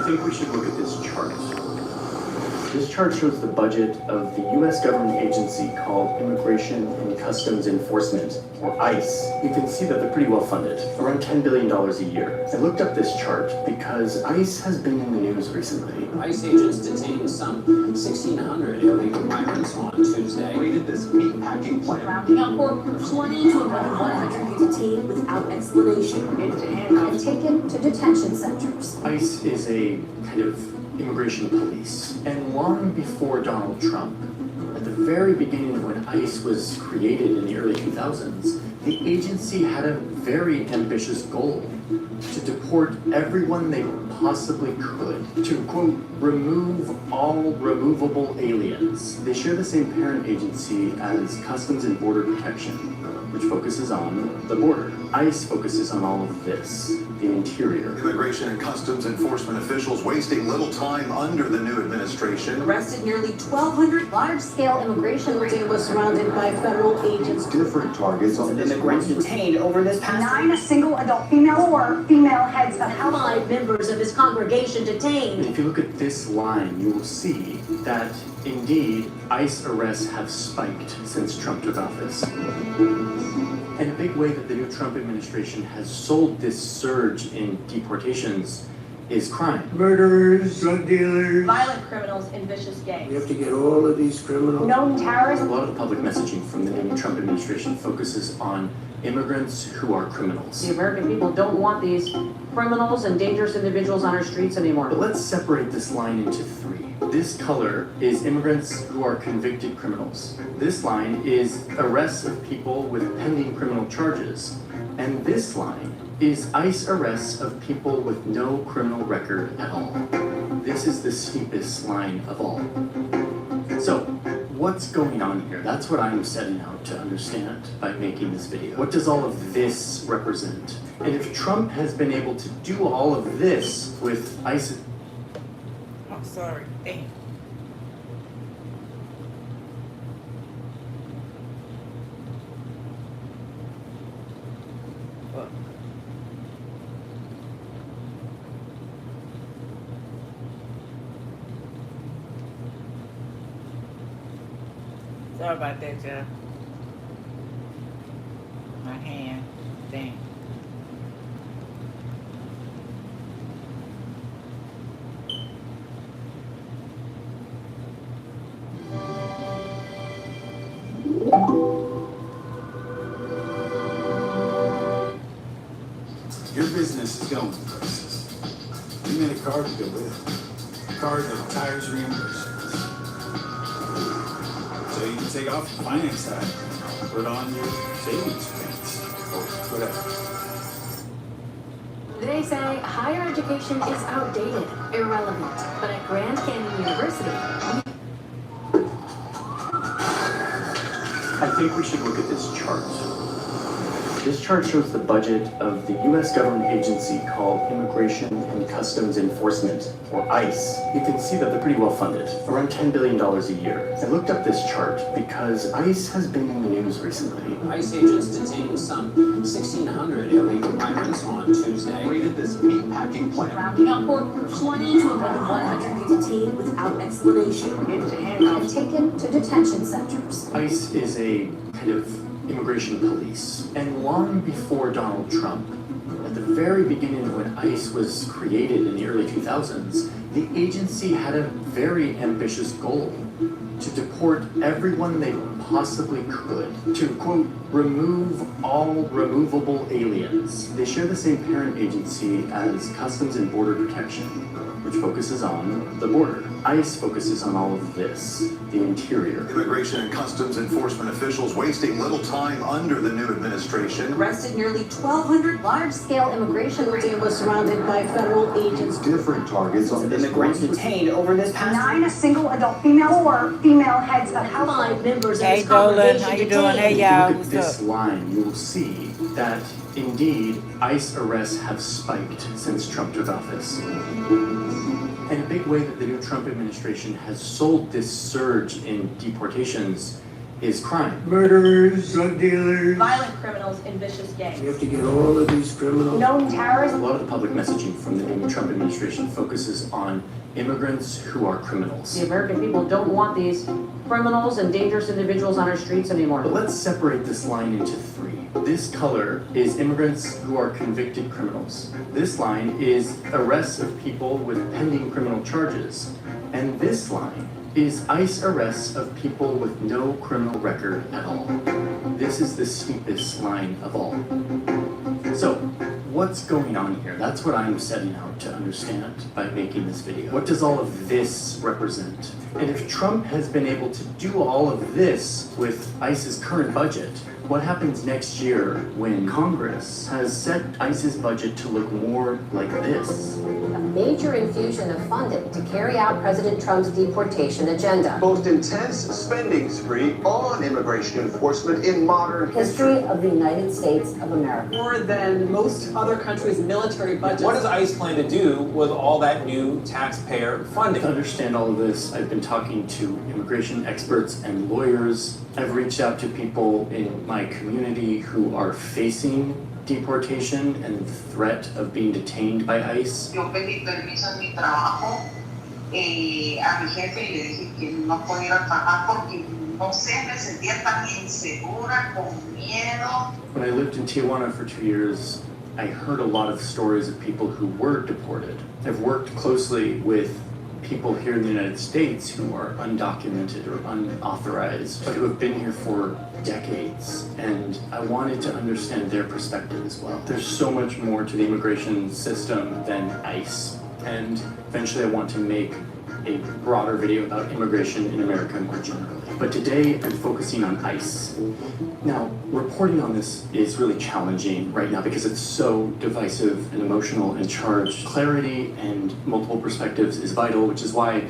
think we should look at this chart. This chart shows the budget of the U.S. government agency called Immigration and Customs Enforcement, or ICE. You can see that they're pretty well funded, around $10 billion a year. I looked up this chart because ICE has been in the news recently. ICE agents detained some 1,600 illegal migrants on Tuesday. Raided this meatpacking plant. Rounding up for 20 to about 100 detained without explanation and taken to detention centers. ICE is a kind of immigration police. And long before Donald Trump, at the very beginning when ICE was created in the early 2000s, the agency had a very ambitious goal to deport everyone they possibly could, to, quote, remove all removable aliens. They share the same parent agency as Customs and Border Protection, which focuses on the border. ICE focuses on all of this, the interior. Immigration and Customs Enforcement officials wasting little time under the new administration. Arrested nearly 1,200. Large-scale immigration raid was surrounded by federal agents. Different targets on this. Immigrants detained over this past 9 a single adult female, 4 female heads of household. 5 members of his congregation detained. If you look at this line, you will see that indeed ICE arrests have spiked since Trump took office. And a big way that the new Trump administration has sold this surge in deportations is crime. Murderers, drug dealers. Violent criminals and vicious gangs. We have to get all of these criminals. Known terrorists. A lot of public messaging from the new Trump administration focuses on immigrants who are criminals. The American people don't want these criminals and dangerous individuals on our streets anymore. But let's separate this line into 3. This color is immigrants who are convicted criminals. This line is arrests of people with pending criminal charges. And this line is ICE arrests of people with no criminal record at all. This is the steepest line of all. So, what's going on here? That's what I'm setting out to understand by making this video. What does all of this represent? And if Trump has been able to do all of this with ICE... I'm sorry. Damn. What? Sorry about that, Jeff. My hand. Dang. Your business is going places. You need a card to go with it. A card that retires reimbursements. So you can take off the finance side, put on your savings pants, or whatever. They say higher education is outdated, irrelevant. But at Grand Canyon University, I think we should look at this chart. This chart shows the budget of the U.S. government agency called Immigration and Customs Enforcement, or ICE. You can see that they're pretty well funded, around $10 billion a year. I looked up this chart because ICE has been in the news recently. ICE agents detained some 1,600 illegal migrants on Tuesday. Raided this meatpacking plant. rounding up for 20 to about 100 detained without explanation and taken to detention centers. ICE is a kind of immigration police. And long before Donald Trump, at the very beginning when ICE was created in the early 2000s, the agency had a very ambitious goal to deport everyone they possibly could, to, quote, remove all removable aliens. They share the same parent agency as Customs and Border Protection, which focuses on the border. ICE focuses on all of this, the interior. Immigration and Customs Enforcement officials wasting little time under the new administration. Arrested nearly 1,200. Large-scale immigration raid was surrounded by federal agents. Different targets on this. Immigrants detained over this past 9 a single adult female, 4 female heads of household. 5 members of Hey, his Dolan, congregation how you detained. doing? Hey, If you y'all, look at what's this up? line, you will see that indeed ICE arrests have spiked since Trump took office. And a big way that the new Trump administration has sold this surge in deportations is crime. Murderers, drug dealers. Violent criminals and vicious gangs. You have to get all of these criminals. Known A terrorists. lot of the public messaging from the new Trump administration focuses on immigrants who are criminals. The American people don't want these criminals and dangerous individuals on our streets anymore. But let's separate this line into three. This color is immigrants who are convicted criminals. This line is arrests of people with pending criminal charges. And this line is ICE arrests of people with no criminal record at all. This is the steepest line of all. So, what's going on here? That's what I'm setting out to understand by making this video. What does all of this represent? And if Trump has been able to do all of this with ICE's current budget, what happens next year when Congress has set ICE's budget to look more like this? A major infusion of funding to carry out President Trump's deportation agenda. Most intense spending spree on immigration enforcement in modern History of the United States of America. More than most other countries' military budgets. What does ICE plan to do with all that new taxpayer funding? To understand all of this, I've been talking to immigration experts and lawyers. I've reached out to people in my community who are facing deportation and the threat of being detained by ICE. Yo pedí permiso en mi trabajo a mi jefe y le dije que no podía ir a trabajar porque no sé, me sentía tan insegura, con miedo. When I lived in Tijuana for 2 years, I heard a lot of stories of people who were deported. I've worked closely with people here in the United States who are undocumented or unauthorized, but who have been here for decades, and I wanted to understand their perspective as well. There's so much more to the immigration system than ICE, and eventually I want to make a broader video about immigration in America more generally. But today I'm focusing on ICE. Now, reporting on this is really challenging right now because it's so divisive and emotional and charged. Clarity and multiple perspectives is vital, which is why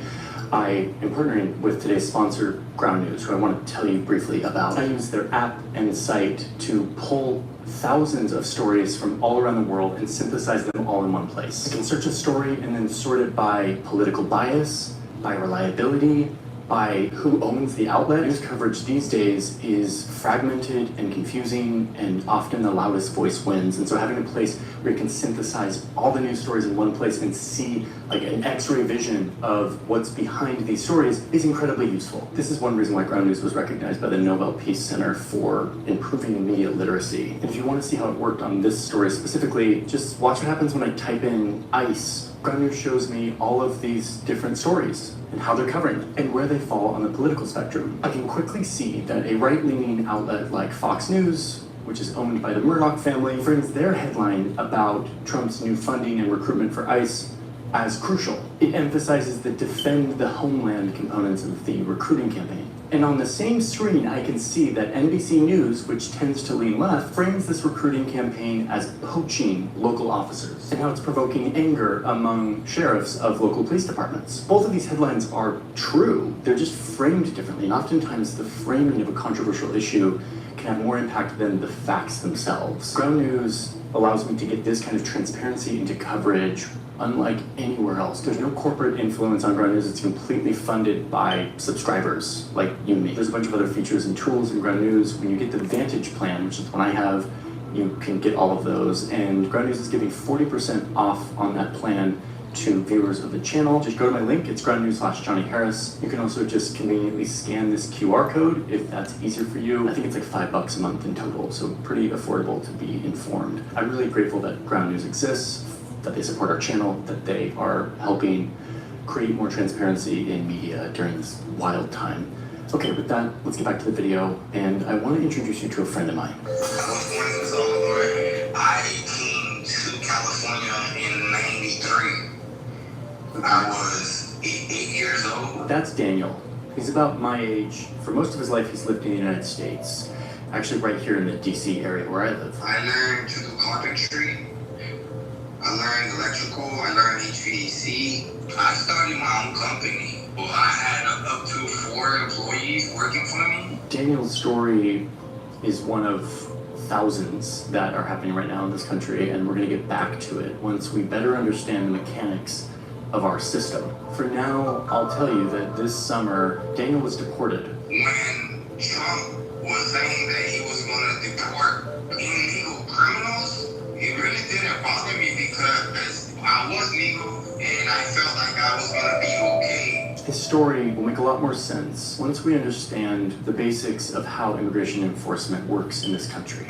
I am partnering with today's sponsor, Ground News, who I want to tell you briefly about. I use their app and site to pull thousands of stories from all around the world and synthesize them all in one place. I can search a story and then sort it by political bias, by reliability, by who owns the outlet. News coverage these days is fragmented and confusing, and often the loudest voice wins. And so having a place where you can synthesize all the news stories in one place and see like an X-ray vision of what's behind these stories is incredibly useful. This is one reason why Ground News was recognized by the Nobel Peace Center for improving media literacy. And if you want to see how it worked on this story specifically, just watch what happens when I type in ICE. Ground News shows me all of these different stories and how they're covering them and where they fall on the political spectrum. I can quickly see that a right-leaning outlet like Fox News, which is owned by the Murdoch family, frames their headline about Trump's new funding and recruitment for ICE as crucial. It emphasizes the defend the homeland components of the recruiting campaign. And on the same screen, I can see that NBC News, which tends to lean left, frames this recruiting campaign as poaching local officers and how it's provoking anger among sheriffs of local police departments. Both of these headlines are true. They're just framed differently. And oftentimes the framing of a controversial issue can have more impact than the facts themselves. Ground News allows me to get this kind of transparency into coverage unlike anywhere else. There's no corporate influence on Ground News. It's completely funded by subscribers like you and me. There's a bunch of other features and tools in Ground News. When you get the Vantage plan, which is one I have, you can get all of those. And Ground News is giving 40% off on that plan to viewers of the channel. Just go to my link, it's groundnews.com/Johnny Harris. You can also just conveniently scan this QR code if that's easier for you. I think it's like $5 a month in total, so pretty affordable to be informed. I'm really grateful that Ground News exists, that they support our channel, that they are helping create more transparency in media during this wild time. Okay, with that, let's get back to the video, and I want to introduce you to a friend of mine. I was born in El Salvador. I came to California in '93. I was 8 years old. That's Daniel. He's about my age. For most of his life, he's lived in the United States. Actually, right here in the DC area where I live. I learned to do carpentry. I learned electrical. I learned HVAC. I started my own company. Well, I had up to 4 employees working for me. Daniel's story is one of thousands that are happening right now in this country, and we're going to get back to it once we better understand the mechanics of our system. For now, I'll tell you that this summer, Daniel was deported. When Trump was saying that he was going to deport illegal criminals, it really didn't bother me because I was legal and I felt like I was going to be okay. His story will make a lot more sense once we understand the basics of how immigration enforcement works in this country.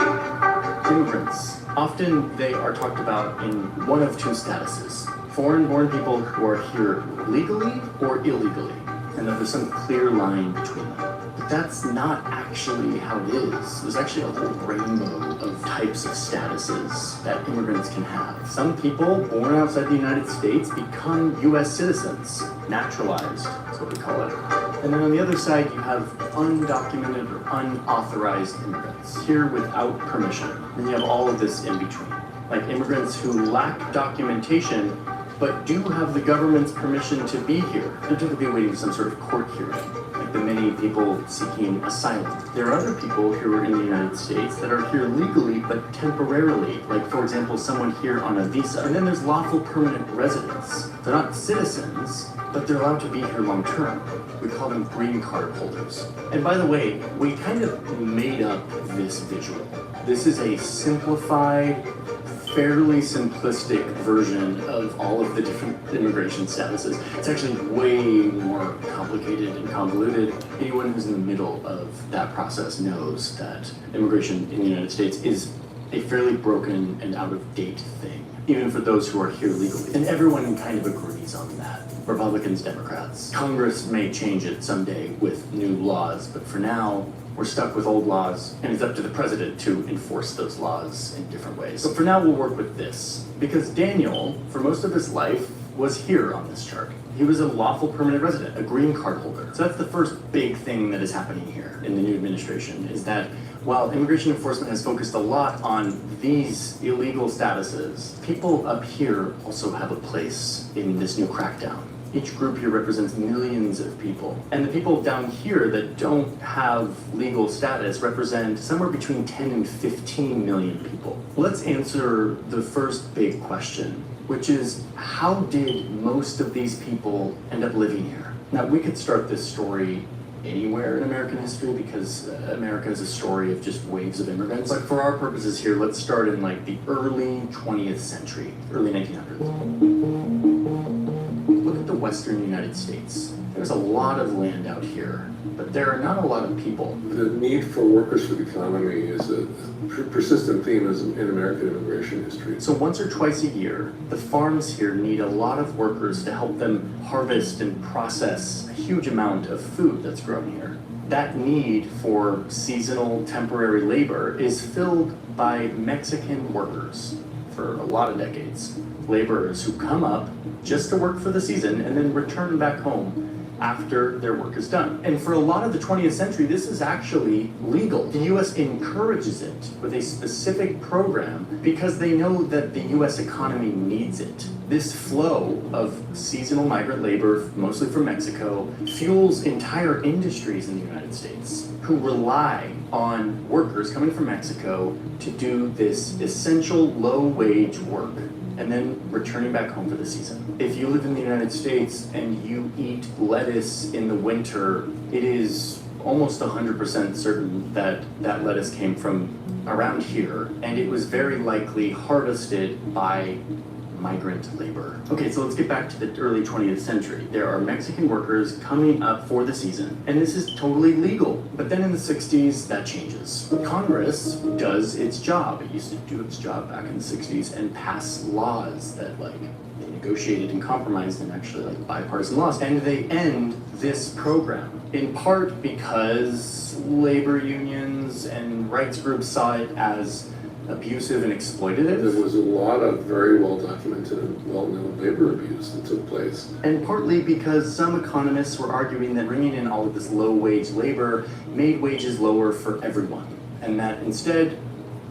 Immigrants, often they are talked about in one of two statuses. Foreign-born people who are here legally or illegally, and that there's some clear line between them. But that's not actually how it is. There's actually a whole rainbow of types of statuses that immigrants can have. Some people born outside the United States become U.S. citizens, naturalized, that's what we call it. And then on the other side, you have undocumented or unauthorized immigrants, here without permission. And you have all of this in between, like immigrants who lack documentation but do have the government's permission to be here. They're typically waiting for some sort of court hearing, like the many people seeking asylum. There are other people who are in the United States that are here legally but temporarily, like for example, someone here on a visa. And then there's lawful permanent residents. They're not citizens, but they're allowed to be here long term. We call them green card holders. And by the way, we kind of made up this visual. This is a simplified, fairly simplistic version of all of the different immigration statuses. It's actually way more complicated and convoluted. Anyone who's in the middle of that process knows that immigration in the United States is a fairly broken and out-of-date thing, even for those who are here legally. And everyone kind of agrees on that. Republicans, Democrats. Congress may change it someday with new laws, but for now, we're stuck with old laws, and it's up to the president to enforce those laws in different ways. So for now, we'll work with this. Because Daniel, for most of his life, was here on this chart. He was a lawful permanent resident, a green card holder. So that's the first big thing that is happening here in the new administration, is that while immigration enforcement has focused a lot on these illegal statuses, people up here also have a place in this new crackdown. Each group here represents millions of people. And the people down here that don't have legal status represent somewhere between 10 and 15 million people. Let's answer the first big question, which is, how did most of these people end up living here? Now, we could start this story anywhere in American history because America is a story of just waves of immigrants. But for our purposes here, let's start in like the early 20th century, early 1900s. Look at the western United States. There's a lot of land out here, but there are not a lot of people. The need for workers for the economy is a persistent theme in American immigration history. So once or twice a year, the farms here need a lot of workers to help them harvest and process a huge amount of food that's grown here. That need for seasonal temporary labor is filled by Mexican workers for a lot of decades. Laborers who come up just to work for the season and then return back home after their work is done. And for a lot of the 20th century, this is actually legal. The US encourages it with a specific program because they know that the US economy needs it. This flow of seasonal migrant labor, mostly from Mexico, fuels entire industries in the United States who rely on workers coming from Mexico to do this essential low-wage work and then returning back home for the season. If you live in the United States and you eat lettuce in the winter, it is almost 100% certain that that lettuce came from around here, and it was very likely harvested by migrant labor. Okay, so let's get back to the early 20th century. There are Mexican workers coming up for the season, and this is totally legal. But then in the 60s, that changes. Congress does its job. It used to do its job back in the 60s and pass laws that they negotiated and compromised and actually bipartisan laws. And they end this program, in part because labor unions and rights groups saw it as abusive and exploitative. There was a lot of very well-documented and well-known labor abuse that took place. And partly because some economists were arguing that bringing in all of this low-wage labor made wages lower for everyone, and that instead,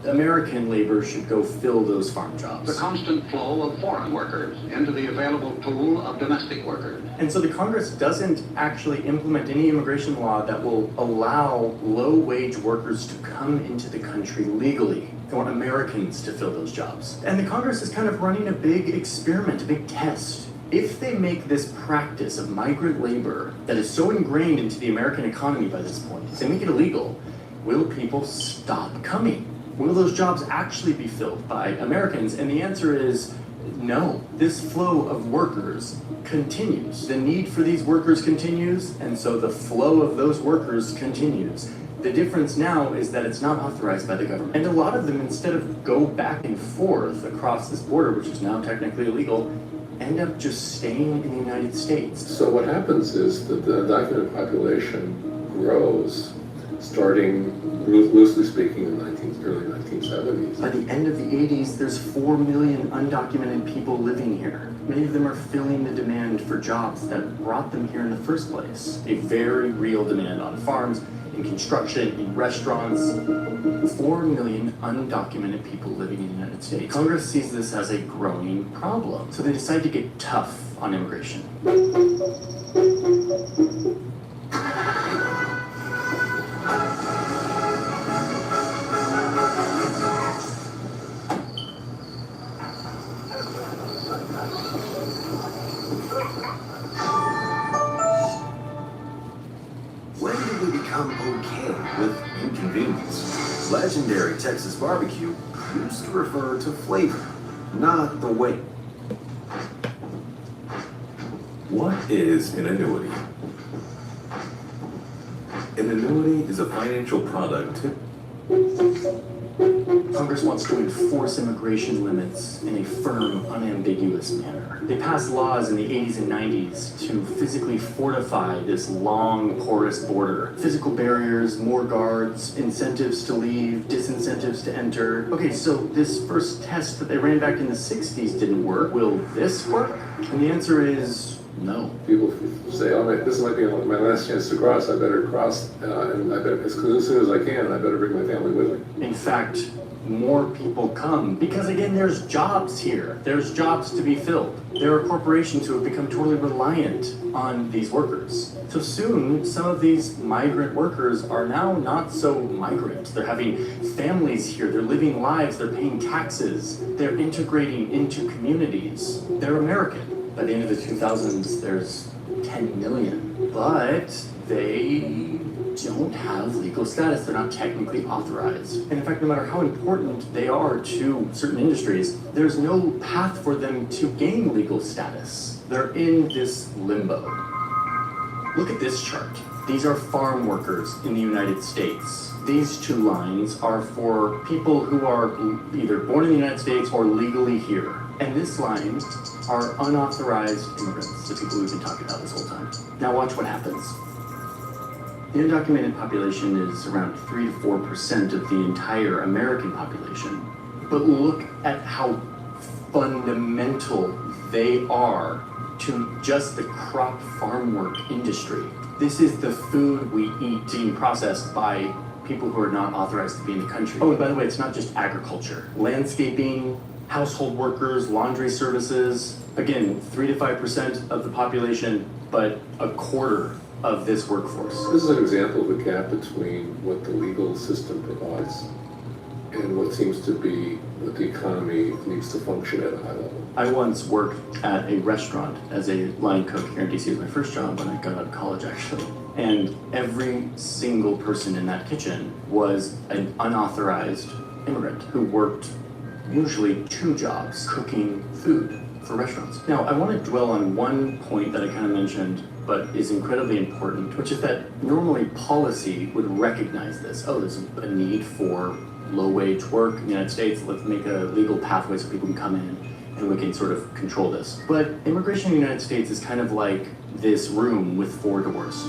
American labor should go fill those farm jobs. The constant flow of foreign workers into the available pool of domestic workers. And so the Congress doesn't actually implement any immigration law that will allow low-wage workers to come into the country legally. They want Americans to fill those jobs. And the Congress is kind of running a big experiment, a big test If they make this practice of migrant labor that is so ingrained into the American economy by this point, if they make it illegal, will people stop coming? Will those jobs actually be filled by Americans? And the answer is no. This flow of workers continues. The need for these workers continues, and so the flow of those workers continues. The difference now is that it's not authorized by the government. And a lot of them, instead of go back and forth across this border, which is now technically illegal, end up just staying in the United States. So what happens is that the undocumented population grows, starting loosely speaking in the early 1970s. By the end of the 80s, there's 4 million undocumented people living here. Many of them are filling the demand for jobs that brought them here in the first place. A very real demand on farms, in construction, in restaurants. 4 million undocumented people living in the United States. Congress sees this as a growing problem, so they decide to get tough on immigration. When did we become okay with inconvenience? Legendary Texas barbecue used to refer to flavor, not the weight. What is an annuity? An annuity is a financial product. Congress wants to enforce immigration limits in a firm, unambiguous manner. They passed laws in the 80s and 90s to physically fortify this long, porous border. Physical barriers, more guards, incentives to leave, disincentives to enter. Okay, so this first test that they ran back in the 60s didn't work. Will this work? And the answer is no. People say, oh, this might be my last chance to cross. I better cross, and I better, as soon as I can, I better bring my family with me. In fact, more people come because, again, there's jobs here. There's jobs to be filled. There are corporations who have become totally reliant on these workers. So soon, some of these migrant workers are now not so migrant. They're having families here. They're living lives. They're paying taxes. They're integrating into communities. They're American. By the end of the 2000s, there's 10 million. But they don't have legal status. They're not technically authorized. And in fact, no matter how important they are to certain industries, there's no path for them to gain legal status. They're in this limbo. Look at this chart. These are farm workers in the United States. These two lines are for people who are either born in the United States or legally here. And this line are unauthorized immigrants, the people we've been talking about this whole time. Now watch what happens. The undocumented population is around 3 to 4% of the entire American population. But look at how fundamental they are to just the crop farm work industry. This is the food we eat being processed by people who are not authorized to be in the country. Oh, and by the way, it's not just agriculture. Landscaping, household workers, laundry services. Again, 3 to 5% of the population, but a quarter of this workforce. This is an example of a gap between what the legal system provides and what seems to be what the economy needs to function at a high level. I once worked at a restaurant as a line cook here in DC. It was my first job when I got out of college, actually. And every single person in that kitchen was an unauthorized immigrant who worked usually 2 jobs cooking food for restaurants. Now, I want to dwell on one point that I kind of mentioned, but is incredibly important, which is that normally policy would recognize this. Oh, there's a need for low-wage work in the United States. Let's make a legal pathway so people can come in and we can sort of control this. But immigration in the United States is kind of like this room with 4 doors.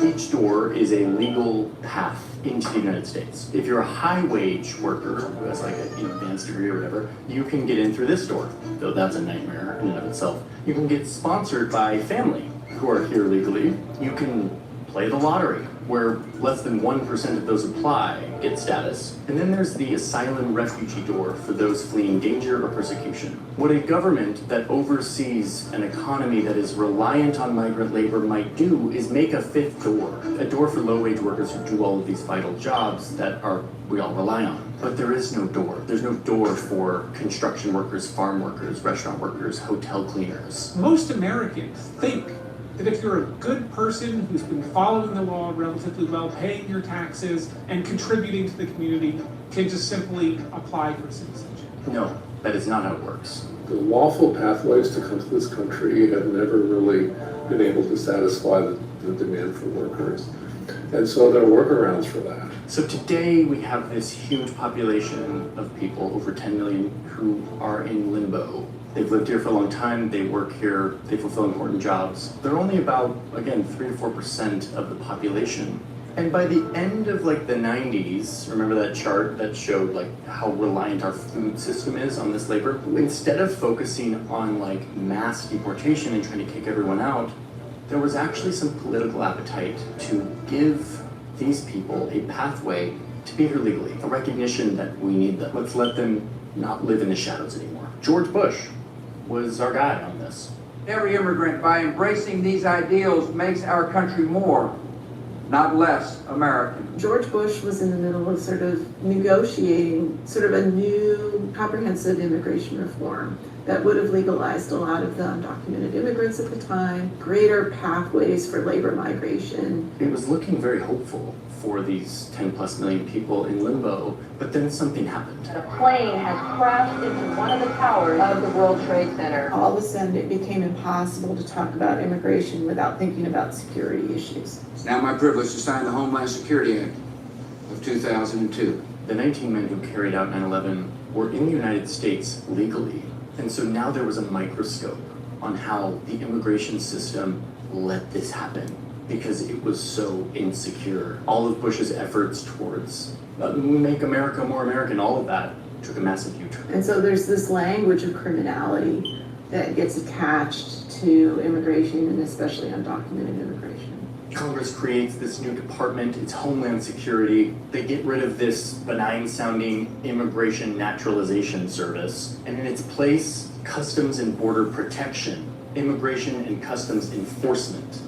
Each door is a legal path into the United States. If you're a high-wage worker who has like an advanced degree or whatever, you can get in through this door, though that's a nightmare in and of itself. You can get sponsored by family who are here legally. You can play the lottery. where less than 1% of those apply get status. And then there's the asylum refugee door for those fleeing danger or persecution. What a government that oversees an economy that is reliant on migrant labor might do is make a fifth door, a door for low-wage workers who do all of these vital jobs that we all rely on. But there is no door. There's no door for construction workers, farm workers, restaurant workers, hotel cleaners. Most Americans think that if you're a good person who's been following the law relatively well, paying your taxes, and contributing to the community, can just simply apply for citizenship. No, that is not how it works. The lawful pathways to come to this country have never really been able to satisfy the demand for workers. And so there are workarounds for that. So today we have this huge population of people, over 10 million, who are in limbo. They've lived here for a long time, they work here, they fulfill important jobs. They're only about, again, 3 to 4% of the population. And by the end of the 90s, remember that chart that showed how reliant our food system is on this labor? Instead of focusing on mass deportation and trying to kick everyone out, there was actually some political appetite to give these people a pathway to be here legally, a recognition that we need them. Let's let them not live in the shadows anymore. George Bush was our guy on this. Every immigrant, by embracing these ideals, makes our country more, not less, American. George Bush was in the middle of sort of negotiating sort of a new comprehensive immigration reform that would have legalized a lot of the undocumented immigrants at the time, greater pathways for labor migration. It was looking very hopeful for these 10 plus million people in limbo, but then something happened. A plane has crashed into one of the towers of the World Trade Center. All of a sudden it became impossible to talk about immigration without thinking about security issues. It's now my privilege to sign the Homeland Security Act of 2002. The 19 men who carried out 9/11 were in the United States legally. And so now there was a microscope on how the immigration system let this happen because it was so insecure. All of Bush's efforts towards make America more American, all of that took a massive U-turn. And so there's this language of criminality that gets attached to immigration and especially undocumented immigration. Congress creates this new department, it's Homeland Security. They get rid of this benign-sounding Immigration Naturalization Service, and in its place, Customs and Border Protection, Immigration and Customs Enforcement.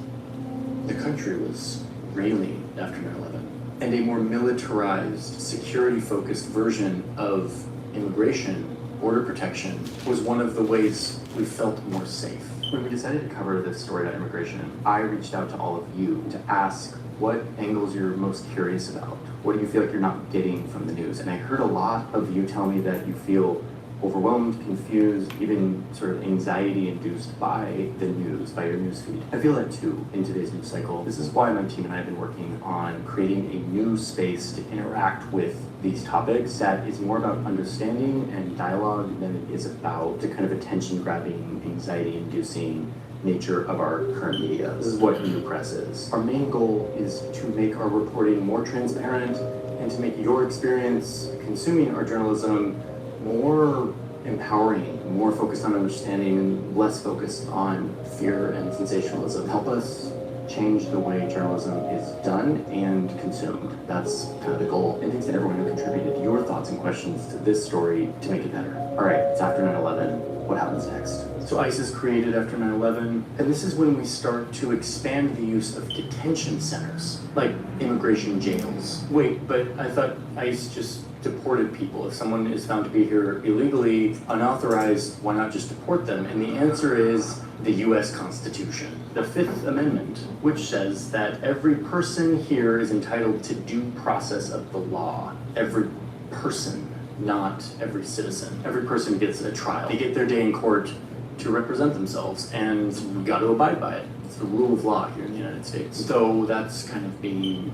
The country was reeling after 9/11, and a more militarized, security-focused version of immigration, border protection, was one of the ways we felt more safe. When we decided to cover this story about immigration, I reached out to all of you to ask what angles you're most curious about. What do you feel like you're not getting from the news? And I heard a lot of you tell me that you feel overwhelmed, confused, even sort of anxiety-induced by the news, by your news feed. I feel that too in today's news cycle. This is why my team and I have been working on creating a new space to interact with these topics that is more about understanding and dialogue than it is about the kind of attention-grabbing, anxiety-inducing nature of our current media. This is what EMPRESS is. Our main goal is to make our reporting more transparent and to make your experience consuming our journalism more empowering, more focused on understanding and less focused on fear and sensationalism. Help us change the way journalism is done and consumed. That's kind of the goal. And thanks to everyone who contributed your thoughts and questions to this story to make it better. All right, it's after 9/11. What happens next? So ICE is created after 9/11, and this is when we start to expand the use of detention centers, like immigration jails. Wait, but I thought ICE just deported people. If someone is found to be here illegally, unauthorized, why not just deport them? And the answer is the US Constitution, the Fifth Amendment, which says that every person here is entitled to due process of the law. Every person, not every citizen. Every person gets a trial. They get their day in court to represent themselves, and we've got to abide by it. It's the rule of law here in the United States. So that's kind of being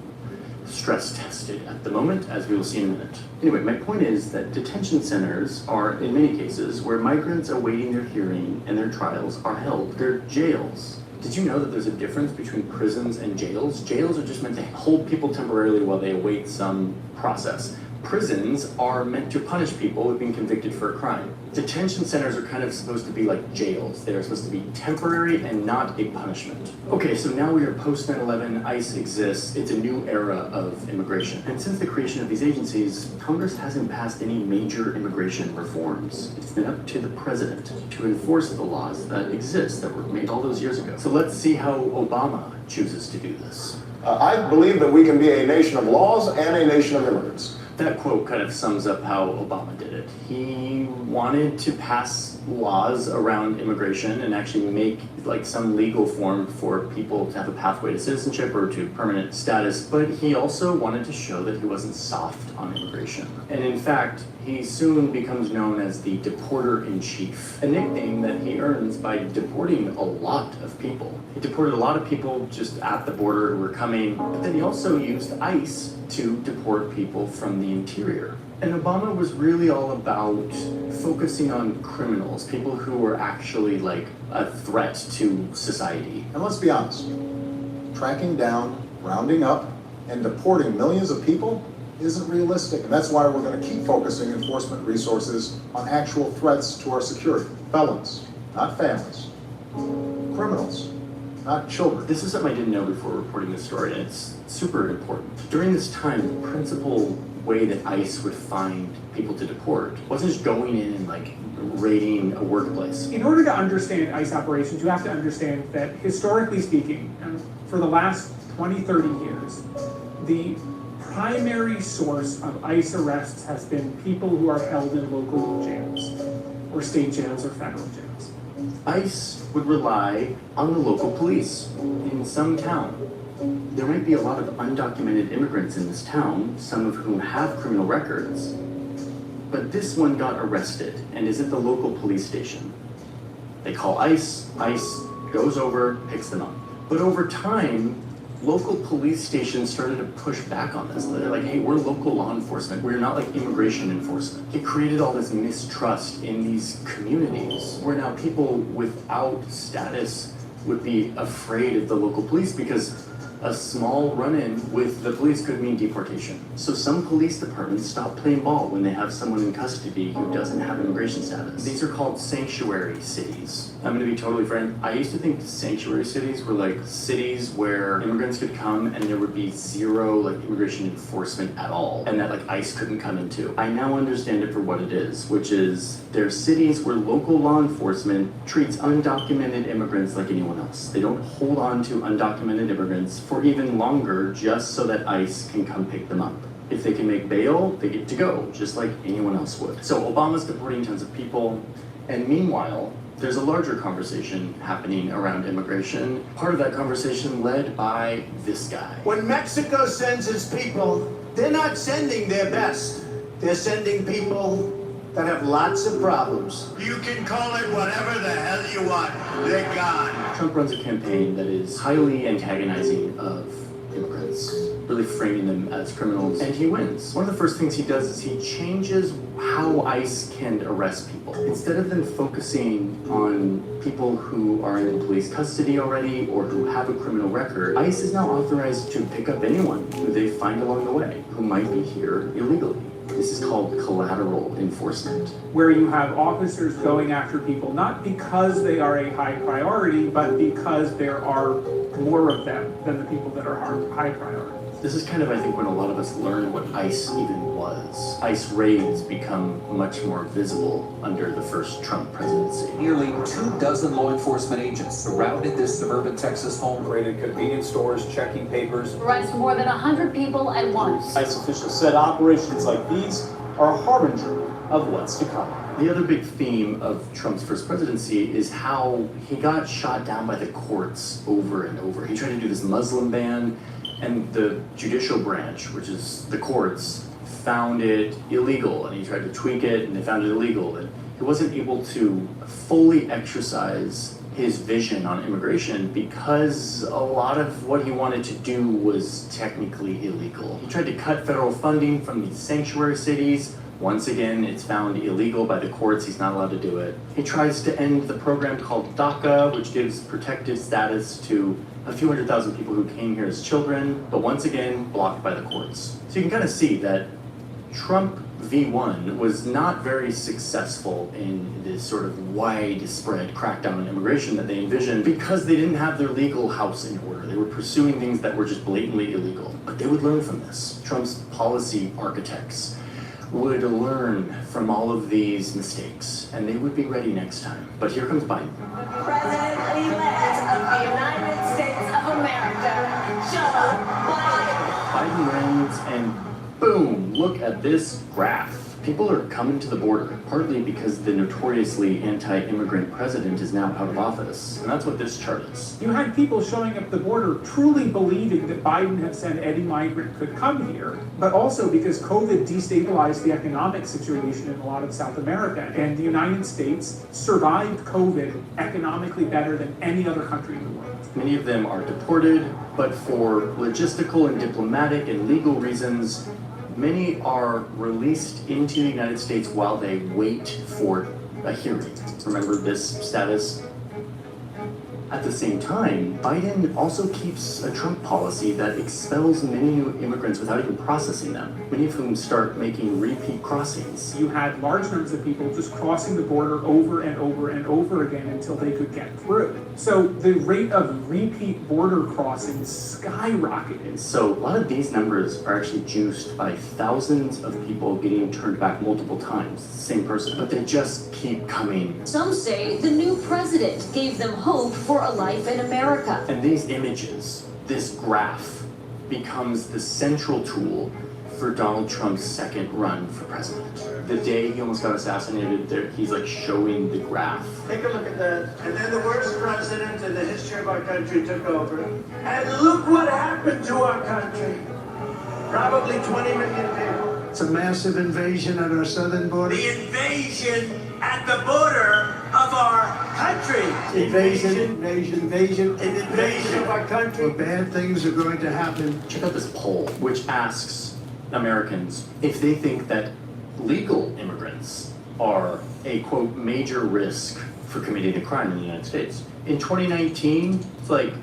stress tested at the moment, as we will see in a minute. Anyway, my point is that detention centers are, in many cases, where migrants awaiting their hearing and their trials are held. They're jails. Did you know that there's a difference between prisons and jails? Jails are just meant to hold people temporarily while they await some process. Prisons are meant to punish people who've been convicted for a crime. Detention centers are kind of supposed to be like jails. They're supposed to be temporary and not a punishment. Okay, so now we are post 9/11, ICE exists, it's a new era of immigration. And since the creation of these agencies, Congress hasn't passed any major immigration reforms. It's been up to the president to enforce the laws that exist, that were made all those years ago. So let's see how Obama chooses to do this. I believe that we can be a nation of laws and a nation of immigrants. That quote kind of sums up how Obama did it. He wanted to pass laws around immigration and actually make like some legal form for people to have a pathway to citizenship or to permanent status, but he also wanted to show that he wasn't soft on immigration. And in fact, he soon becomes known as the deporter-in-chief, a nickname that he earns by deporting a lot of people. He deported a lot of people just at the border who were coming, but then he also used ICE to deport people from the interior. And Obama was really all about focusing on criminals, people who were actually like a threat to society. And let's be honest, tracking down, rounding up, and deporting millions of people isn't realistic. And that's why we're going to keep focusing enforcement resources on actual threats to our security. Felons, not families. Criminals, not children. This is something I didn't know before reporting this story, and it's super important. During this time, the principal way that ICE would find people to deport wasn't just going in and like raiding a workplace. In order to understand ICE operations, you have to understand that historically speaking, for the last 20, 30 years, the primary source of ICE arrests has been people who are held in local jails, or state jails or federal jails. ICE would rely on the local police in some town. There might be a lot of undocumented immigrants in this town, some of whom have criminal records, but this one got arrested and is at the local police station. They call ICE, ICE goes over, picks them up. But over time, local police stations started to push back on this. They're like, hey, we're local law enforcement. We're not like immigration enforcement. It created all this mistrust in these communities where now people without status would be afraid of the local police because a small run-in with the police could mean deportation. So some police departments stop playing ball when they have someone in custody who doesn't have immigration status. These are called sanctuary cities. I'm gonna be totally frank. I used to think sanctuary cities were like cities where immigrants could come and there would be zero like immigration enforcement at all, and that like ICE couldn't come into. I now understand it for what it is, which is they're cities where local law enforcement treats undocumented immigrants like anyone else. They don't hold on to undocumented immigrants for even longer just so that ICE can come pick them up. If they can make bail, they get to go, just like anyone else would. So Obama's deporting tons of people, and meanwhile, there's a larger conversation happening around immigration. Part of that conversation led by this guy. When Mexico sends its people, they're not sending their best. They're sending people that have lots of problems. You can call it whatever the hell you want. They're gone. Trump runs a campaign that is highly antagonizing of immigrants, really framing them as criminals, and he wins. One of the first things he does is he changes how ICE can arrest people. Instead of them focusing on people who are in police custody already or who have a criminal record, ICE is now authorized to pick up anyone who they find along the way who might be here illegally. This is called collateral enforcement. Where you have officers going after people not because they are a high priority, but because there are more of them than the people that are high priority. This is kind of, I think, when a lot of us learn what ICE even was. ICE raids become much more visible under the first Trump presidency. Nearly 24 law enforcement agents surrounded this suburban Texas home. Raided convenience stores, checking papers. Arrest more than 100 people at once. ICE officials said operations like these are a harbinger of what's to come. The other big theme of Trump's first presidency is how he got shot down by the courts over and over. He tried to do this Muslim ban, and the judicial branch, which is the courts, found it illegal, and he tried to tweak it, and they found it illegal. And he wasn't able to fully exercise his vision on immigration because a lot of what he wanted to do was technically illegal. He tried to cut federal funding from these sanctuary cities. Once again, it's found illegal by the courts. He's not allowed to do it. He tries to end the program called DACA, which gives protected status to a few 100,000 people who came here as children, but once again, blocked by the courts. So you can kind of see that Trump V1 was not very successful in this sort of widespread crackdown on immigration that they envisioned because they didn't have their legal house in order. They were pursuing things that were just blatantly illegal. But they would learn from this. Trump's policy architects would learn from all of these mistakes, and they would be ready next time. But here comes Biden. President-elect of the United States of America, Joe Biden. Biden wins, and boom, look at this graph. People are coming to the border, partly because the notoriously anti-immigrant president is now out of office. And that's what this chart is. You had people showing up at the border truly believing that Biden had said any migrant could come here, but also because COVID destabilized the economic situation in a lot of South America. And the United States survived COVID economically better than any other country in the world. Many of them are deported, but for logistical and diplomatic and legal reasons, many are released into the United States while they wait for a hearing. Remember this status? At the same time, Biden also keeps a Trump policy that expels many new immigrants without even processing them, many of whom start making repeat crossings. You had large numbers of people just crossing the border over and over and over again until they could get through. So the rate of repeat border crossings skyrocketed. So a lot of these numbers are actually juiced by thousands of people getting turned back multiple times, same person, but they just keep coming. Some say the new president gave them hope for a life in America. And these images, this graph, becomes the central tool for Donald Trump's second run for president. The day he almost got assassinated, he's like showing the graph. Take a look at that. And then the worst president in the history of our country took over. And look what happened to our country. Probably 20 million people. It's a massive invasion at our southern border. The invasion at the border of our country. Invasion of our country. Well, bad things are going to happen. Check out this poll, which asks Americans if they think that legal immigrants are a, quote, major risk for committing a crime in the United States. In 2019, it's like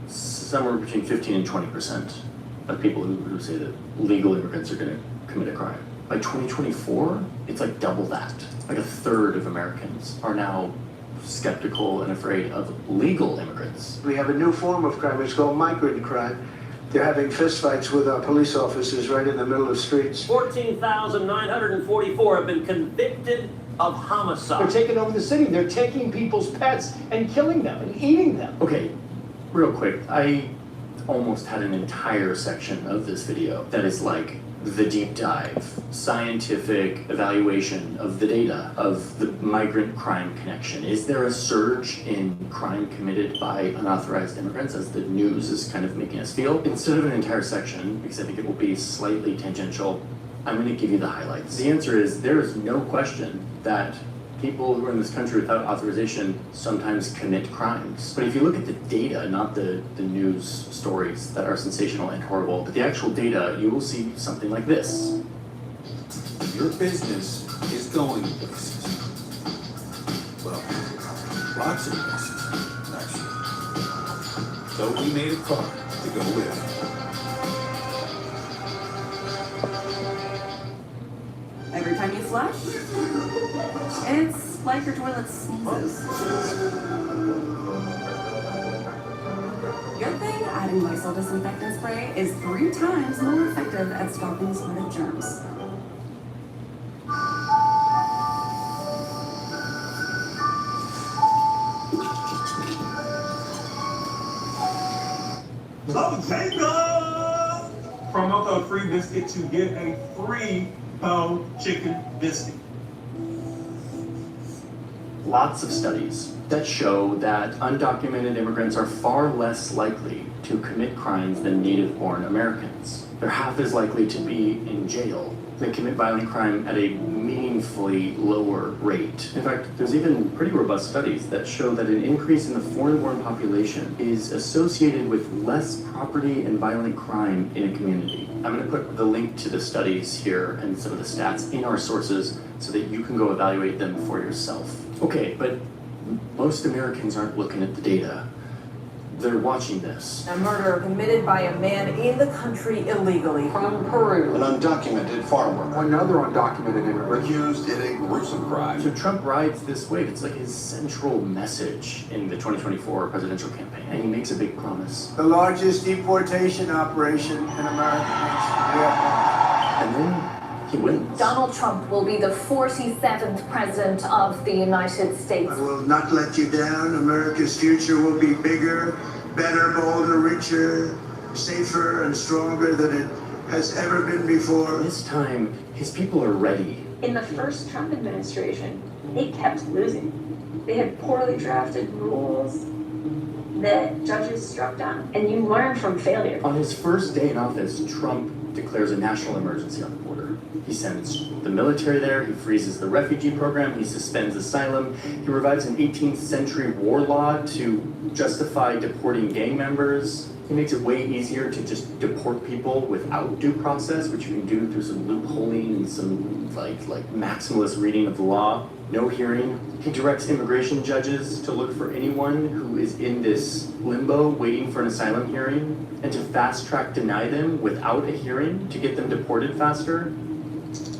somewhere between 15 and 20% of people who say that legal immigrants are going to commit a crime. By 2024, it's like double that. Like a third of Americans are now skeptical and afraid of legal immigrants. We have a new form of crime. It's called migrant crime. They're having fistfights with our police officers right in the middle of streets. 14,944 have been convicted of homicide. They're taking over the city. They're taking people's pets and killing them and eating them. Okay, real quick. I almost had an entire section of this video that is like the deep dive, scientific evaluation of the data of the migrant crime connection. Is there a surge in crime committed by unauthorized immigrants, as the news is kind of making us feel? Instead of an entire section, because I think it will be slightly tangential, I'm going to give you the highlights. The answer is there is no question that people who are in this country without authorization sometimes commit crimes. But if you look at the data, not the news stories that are sensational and horrible, but the actual data, you will see something like this. Your business is going places. Well, lots of places, actually. So we made a car to go with. Every time you flush, it's like your toilet sneezes. Good thing adding Lysol disinfectant spray is 3 times more effective at stopping the spread of germs. Promo code free biscuit to get a free bone chicken biscuit. Lots of studies that show that undocumented immigrants are far less likely to commit crimes than native-born Americans. They're half as likely to be in jail. They commit violent crime at a meaningfully lower rate. In fact, there's even pretty robust studies that show that an increase in the foreign-born population is associated with less property and violent crime in a community. I'm going to put the link to the studies here and some of the stats in our sources so that you can go evaluate them for yourself. Okay, but most Americans aren't looking at the data. They're watching this. A murder committed by a man in the country illegally from Peru. An undocumented farm worker. Another undocumented immigrant. Accused in a gruesome crime. So Trump rides this wave. It's like his central message in the 2024 presidential campaign. And he makes a big promise. The largest deportation operation in American history. And then he wins. Donald Trump will be the 47th president of the United States. I will not let you down. America's future will be bigger, better, bolder, richer, safer, and stronger than it has ever been before. This time, his people are ready. In the first Trump administration, they kept losing. They had poorly drafted rules that judges struck down, and you learn from failure. On his first day in office, Trump declares a national emergency on the border. He sends the military there, he freezes the refugee program, he suspends asylum, he revives an 18th century war law to justify deporting gang members. He makes it way easier to just deport people without due process, which you can do through some loopholing and some like maximalist reading of the law. No hearing. He directs immigration judges to look for anyone who is in this limbo waiting for an asylum hearing and to fast track deny them without a hearing to get them deported faster.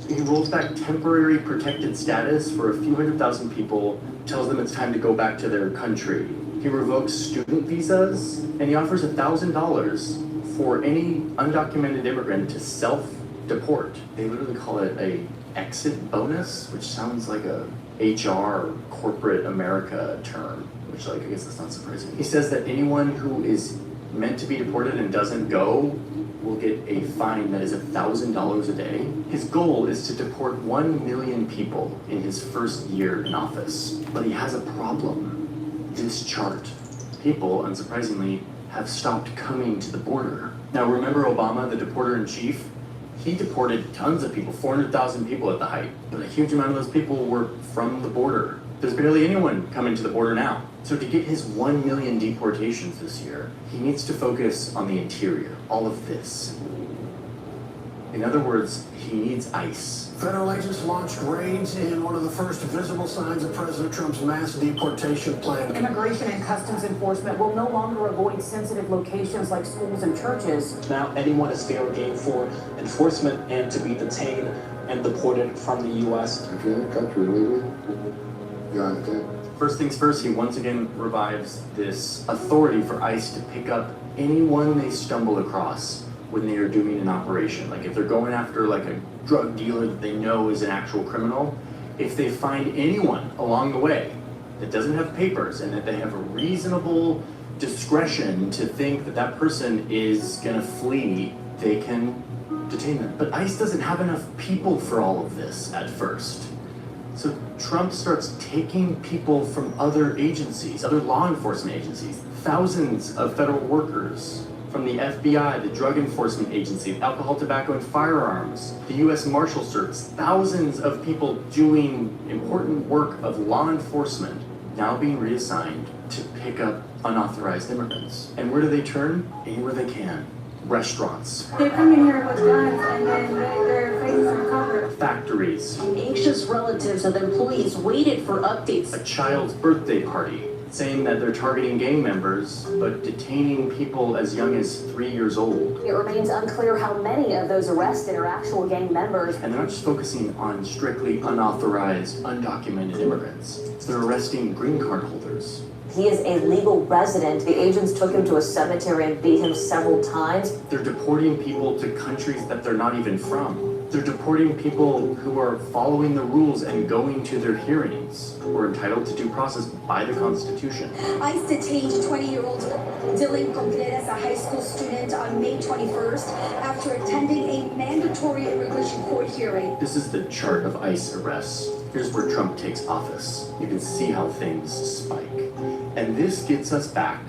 He rolls back temporary protected status for a few 100,000 people, tells them it's time to go back to their country. He revokes student visas, and he offers $1,000 for any undocumented immigrant to self-deport. They literally call it a exit bonus, which sounds like a HR corporate America term, which I guess that's not surprising. He says that anyone who is meant to be deported and doesn't go will get a fine that is $1,000 a day. His goal is to deport 1 million people in his first year in office. But he has a problem. This chart. People, unsurprisingly, have stopped coming to the border. Now remember Obama, the deporter-in-chief? He deported tons of people, 400,000 people at the height, but a huge amount of those people were from the border. There's barely anyone coming to the border now. So to get his 1 million deportations this year, he needs to focus on the interior, all of this. In other words, he needs ICE. Federal agents launched raids in one of the first visible signs of President Trump's mass deportation plan. Immigration and Customs Enforcement will no longer avoid sensitive locations like schools and churches. Now anyone is fair game for enforcement and to be detained and deported from the U.S. If you're in the country legally, you're on the table. First things first, he once again revives this authority for ICE to pick up anyone they stumble across when they are doing an operation. Like if they're going after like a drug dealer that they know is an actual criminal, if they find anyone along the way that doesn't have papers and that they have a reasonable discretion to think that that person is gonna flee, they can detain them. But ICE doesn't have enough people for all of this at first. So Trump starts taking people from other agencies, other law enforcement agencies, thousands of federal workers from the FBI, the Drug Enforcement Agency, Alcohol, Tobacco, and Firearms, the U.S. Marshal Service, thousands of people doing important work of law enforcement now being reassigned to pick up unauthorized immigrants. And where do they turn? Anywhere they can. Restaurants. They're coming here with guns and then they're facing some cover. Factories. Anxious relatives of employees waited for updates. A child's birthday party, saying that they're targeting gang members, but detaining people as young as 3 years old. It remains unclear how many of those arrested are actual gang members. And they're not just focusing on strictly unauthorized, undocumented immigrants. They're arresting green card holders. He is a legal resident. The agents took him to a cemetery and beat him several times. They're deporting people to countries that they're not even from. They're deporting people who are following the rules and going to their hearings, who are entitled to due process by the Constitution. ICE detained 20-year-old Dylan Contreras, a high school student, on May 21st after attending a mandatory immigration court hearing. This is the chart of ICE arrests. Here's where Trump takes office. You can see how things spike. And this gets us back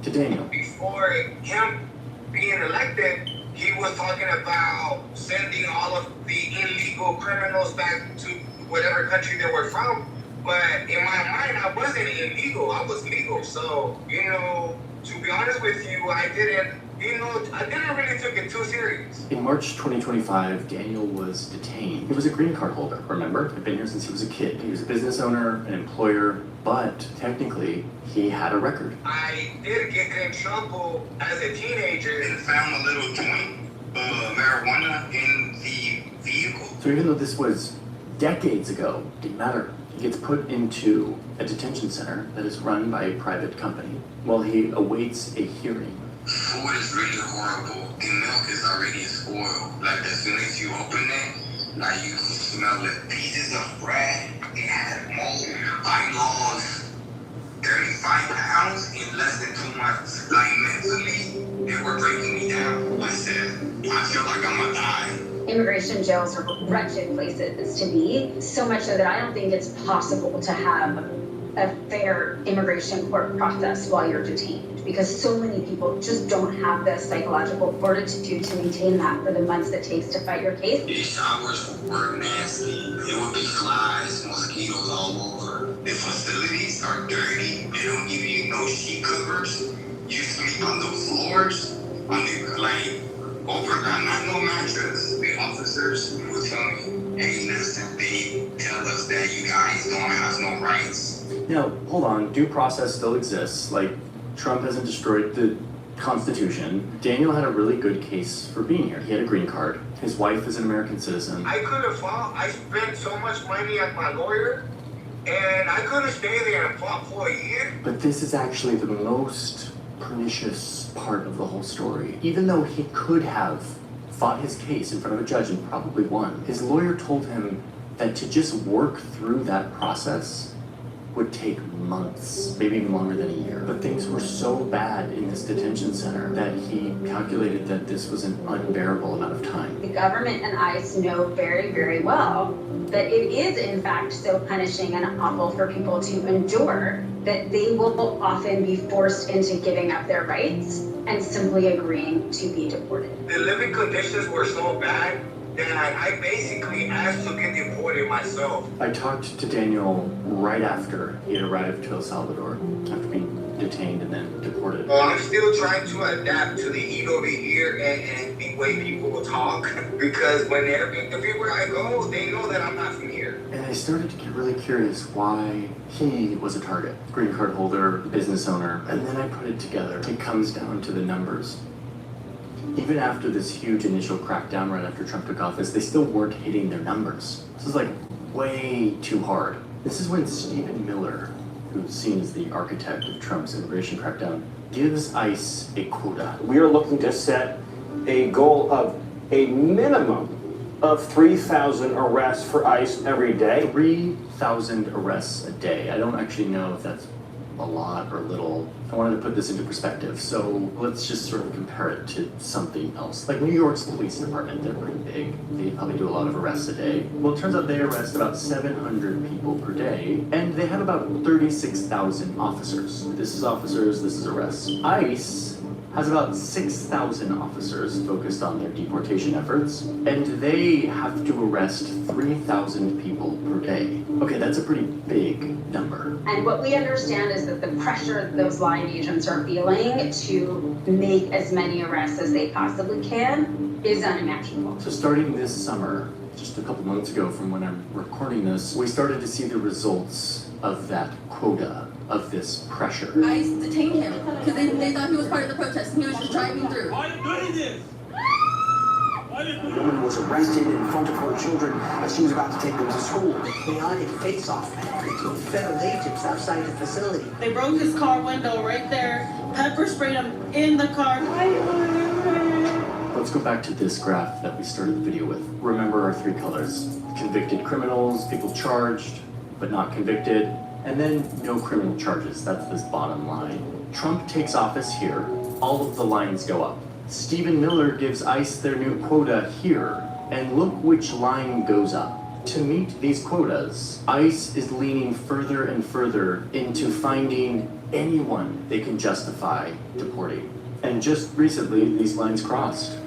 to Daniel. Before him being elected, he was talking about sending all of the illegal criminals back to whatever country they were from. But in my mind, I wasn't illegal, I was legal. So, to be honest with you, I didn't I didn't really take it too serious. In March 2025, Daniel was detained. He was a green card holder, remember? He'd been here since he was a kid. He was a business owner, an employer, but technically, he had a record. I did get in trouble as a teenager and found a little joint of marijuana in the vehicle. So even though this was decades ago, didn't matter. He gets put into a detention center that is run by a private company while he awaits a hearing. Food is really horrible. The milk is already spoiled. Like as soon as you open it, like you can smell the pieces of bread. It had mold. I lost 35 pounds in less than 2 months. Like mentally, they were breaking me down. I said, I feel like I'm gonna die. Immigration jails are wretched places to be, so much so that I don't think it's possible to have a fair immigration court process while you're detained, because so many people just don't have the psychological fortitude to maintain that for the months it takes to fight your case. The showers were nasty. It would be flies, mosquitoes all over. The facilities are dirty. They don't give you no sheet covers. You sleep on the floors, on the not no mattress. The officers will tell me, hey, listen, they tell us that you guys don't have no rights. Now, hold on, due process still exists. Like, Trump hasn't destroyed the Constitution. Daniel had a really good case for being here. He had a green card. His wife is an American citizen. I could have fought. I spent so much money at my lawyer, and I could have stayed there and fought for a year. But this is actually the most pernicious part of the whole story. Even though he could have fought his case in front of a judge and probably won, his lawyer told him that to just work through that process would take months, maybe even longer than a year. But things were so bad in this detention center that he calculated that this was an unbearable amount of time. The government and ICE know very, very well that it is in fact so punishing and awful for people to endure that they will often be forced into giving up their rights and simply agreeing to be deported. The living conditions were so bad that I basically asked to get deported myself. I talked to Daniel right after he had arrived to El Salvador, after being detained and then deported. Well, I'm still trying to adapt to the heat over here and the way people will talk, because whenever everywhere I go, they know that I'm not from here. And I started to get really curious why he was a target. Green card holder, business owner, and then I put it together. It comes down to the numbers. Even after this huge initial crackdown right after Trump took office, they still weren't hitting their numbers. This is like way too hard. This is when Stephen Miller, who's seen as the architect of Trump's immigration crackdown, gives ICE a quota. We are looking to set a goal of a minimum of 3,000 arrests for ICE every day. 3,000 arrests a day. I don't actually know if that's a lot or little. I wanted to put this into perspective, so let's just sort of compare it to something else. Like New York's police department, they're pretty big. They probably do a lot of arrests a day. Well, it turns out they arrest about 700 people per day, and they have about 36,000 officers. This is officers, this is arrests. ICE has about 6,000 officers focused on their deportation efforts, and they have to arrest 3,000 people per day. Okay, that's a pretty big number. And what we understand is that the pressure those line agents are feeling to make as many arrests as they possibly can is unimaginable. So starting this summer, just a couple months ago from when I'm recording this, we started to see the results of that quota, of this pressure. ICE detained him because they thought he was part of the protest and he was just driving through. Why are you doing this? The woman was arrested in front of her children as she was about to take them to school. They on in face-off between federal agents outside the facility. They broke his car window right there, pepper sprayed him in the car. Let's go back to this graph that we started the video with. Remember our three colors. Convicted criminals, people charged but not convicted, and then no criminal charges. That's this bottom line. Trump takes office here, all of the lines go up. Stephen Miller gives ICE their new quota here, and look which line goes up. To meet these quotas, ICE is leaning further and further into finding anyone they can justify deporting. And just recently, these lines crossed.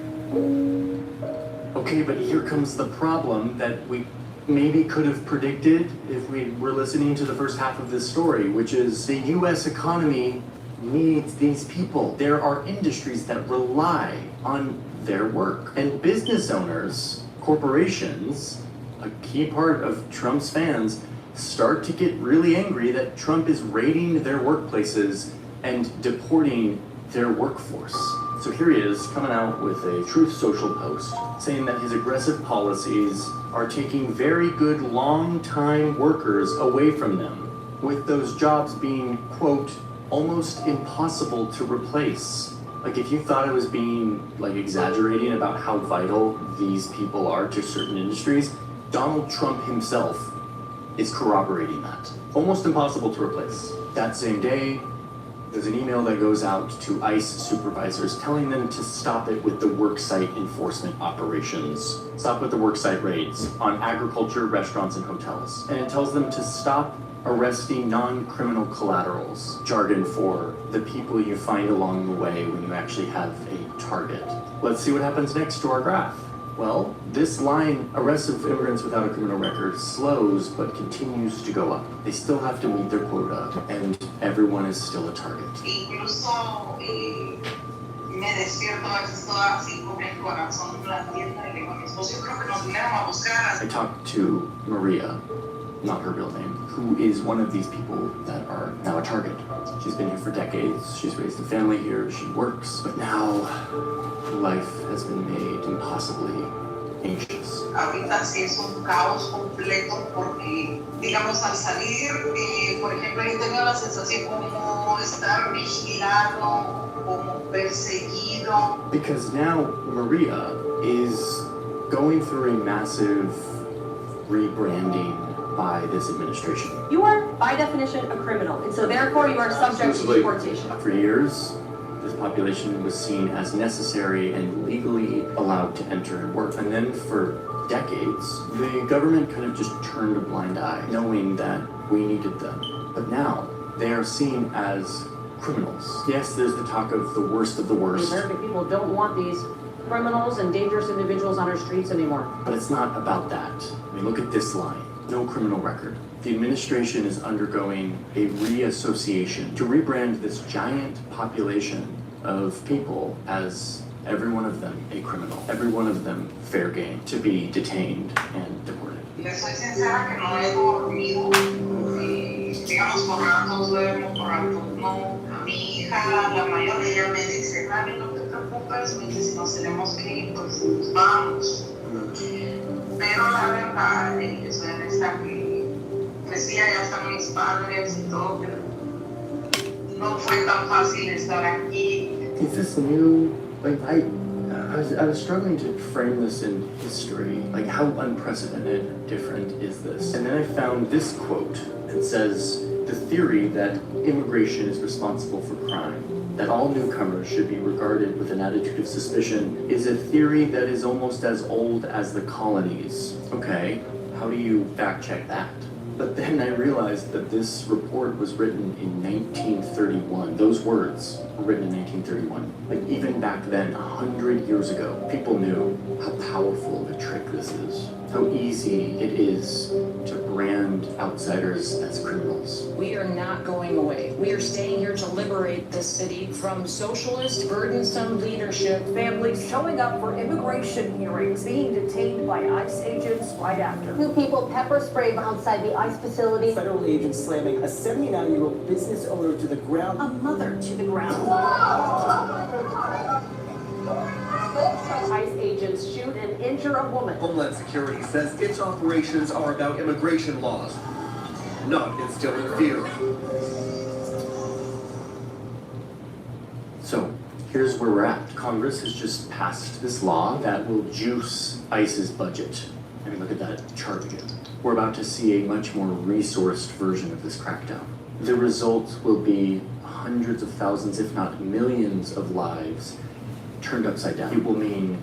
Okay, but here comes the problem that we maybe could have predicted if we were listening to the first half of this story, which is the US economy needs these people. There are industries that rely on their work. And business owners, corporations, a key part of Trump's fans, start to get really angry that Trump is raiding their workplaces and deporting their workforce. So here he is coming out with a Truth Social post saying that his aggressive policies are taking very good long-time workers away from them, with those jobs being, quote, almost impossible to replace. Like, if you thought I was being, like, exaggerating about how vital these people are to certain industries, Donald Trump himself is corroborating that. Almost impossible to replace. That same day, there's an email that goes out to ICE supervisors telling them to stop it with the worksite enforcement operations. Stop with the worksite raids on agriculture, restaurants, and hotels. And it tells them to stop arresting non-criminal collaterals, jargon for the people you find along the way when you actually have a target. Let's see what happens next to our graph. Well, this line, arrests of immigrants without a criminal record, slows but continues to go up. They still have to meet their quota, and everyone is still a target. Incluso me despierto a veces toda así con el corazón en la tienda y le digo a mi esposo, yo creo que nos vinieron a buscar. I talked to Maria, not her real name, who is one of these people that are now a target. She's been here for decades, she's raised a family here, she works, but now life has been made impossibly anxious. Ahorita sí es un caos completo porque, digamos, al salir, por ejemplo, he tenido la sensación como estar vigilado, como perseguido. Because now Maria is going through a massive rebranding by this administration. You are, by definition, a criminal, and so therefore you are subject to deportation. For years, this population was seen as necessary and legally allowed to enter and work. And then for decades, the government kind of just turned a blind eye, knowing that we needed them. But now, they are seen as criminals. Yes, there's the talk of the worst of the worst. The American people don't want these criminals and dangerous individuals on our streets anymore. But it's not about that. I mean, look at this line. No criminal record. The administration is undergoing a reassociation to rebrand this giant population of people as every one of them a criminal, every one of them fair game, to be detained and deported. Le soy sincera que no he dormido, digamos, por ratos duermo, por ratos no. Mi hija, la mayor de ella me dice, mami, no te preocupes, me dice, si nos tenemos que ir, pues nos vamos. Pero la verdad, yo soy honesta, que crecí allá están mis padres y todo, pero no fue tan fácil estar aquí. Is this new? Like, I was struggling to frame this in history. Like, how unprecedented different is this? And then I found this quote that says, the theory that immigration is responsible for crime, that all newcomers should be regarded with an attitude of suspicion, is a theory that is almost as old as the colonies. Okay, how do you fact check that? But then I realized that this report was written in 1931. Those words were written in 1931. Like, even back then, 100 years ago, people knew how powerful of a trick this is. How easy it is to brand outsiders as criminals. We are not going away. We are staying here to liberate this city from socialist, burdensome leadership. Families showing up for immigration hearings, being detained by ICE agents right after. Two people pepper sprayed outside the ICE facility. Federal agents slamming a 79-year-old business owner to the ground. A mother to the ground. ICE agents shoot and injure a woman. Homeland Security says its operations are about immigration laws, not instilling fear. So, here's where we're at. Congress has just passed this law that will juice ICE's budget. I mean, look at that chart again. We're about to see a much more resourced version of this crackdown. The result will be hundreds of thousands, if not millions, of lives turned upside down. It will mean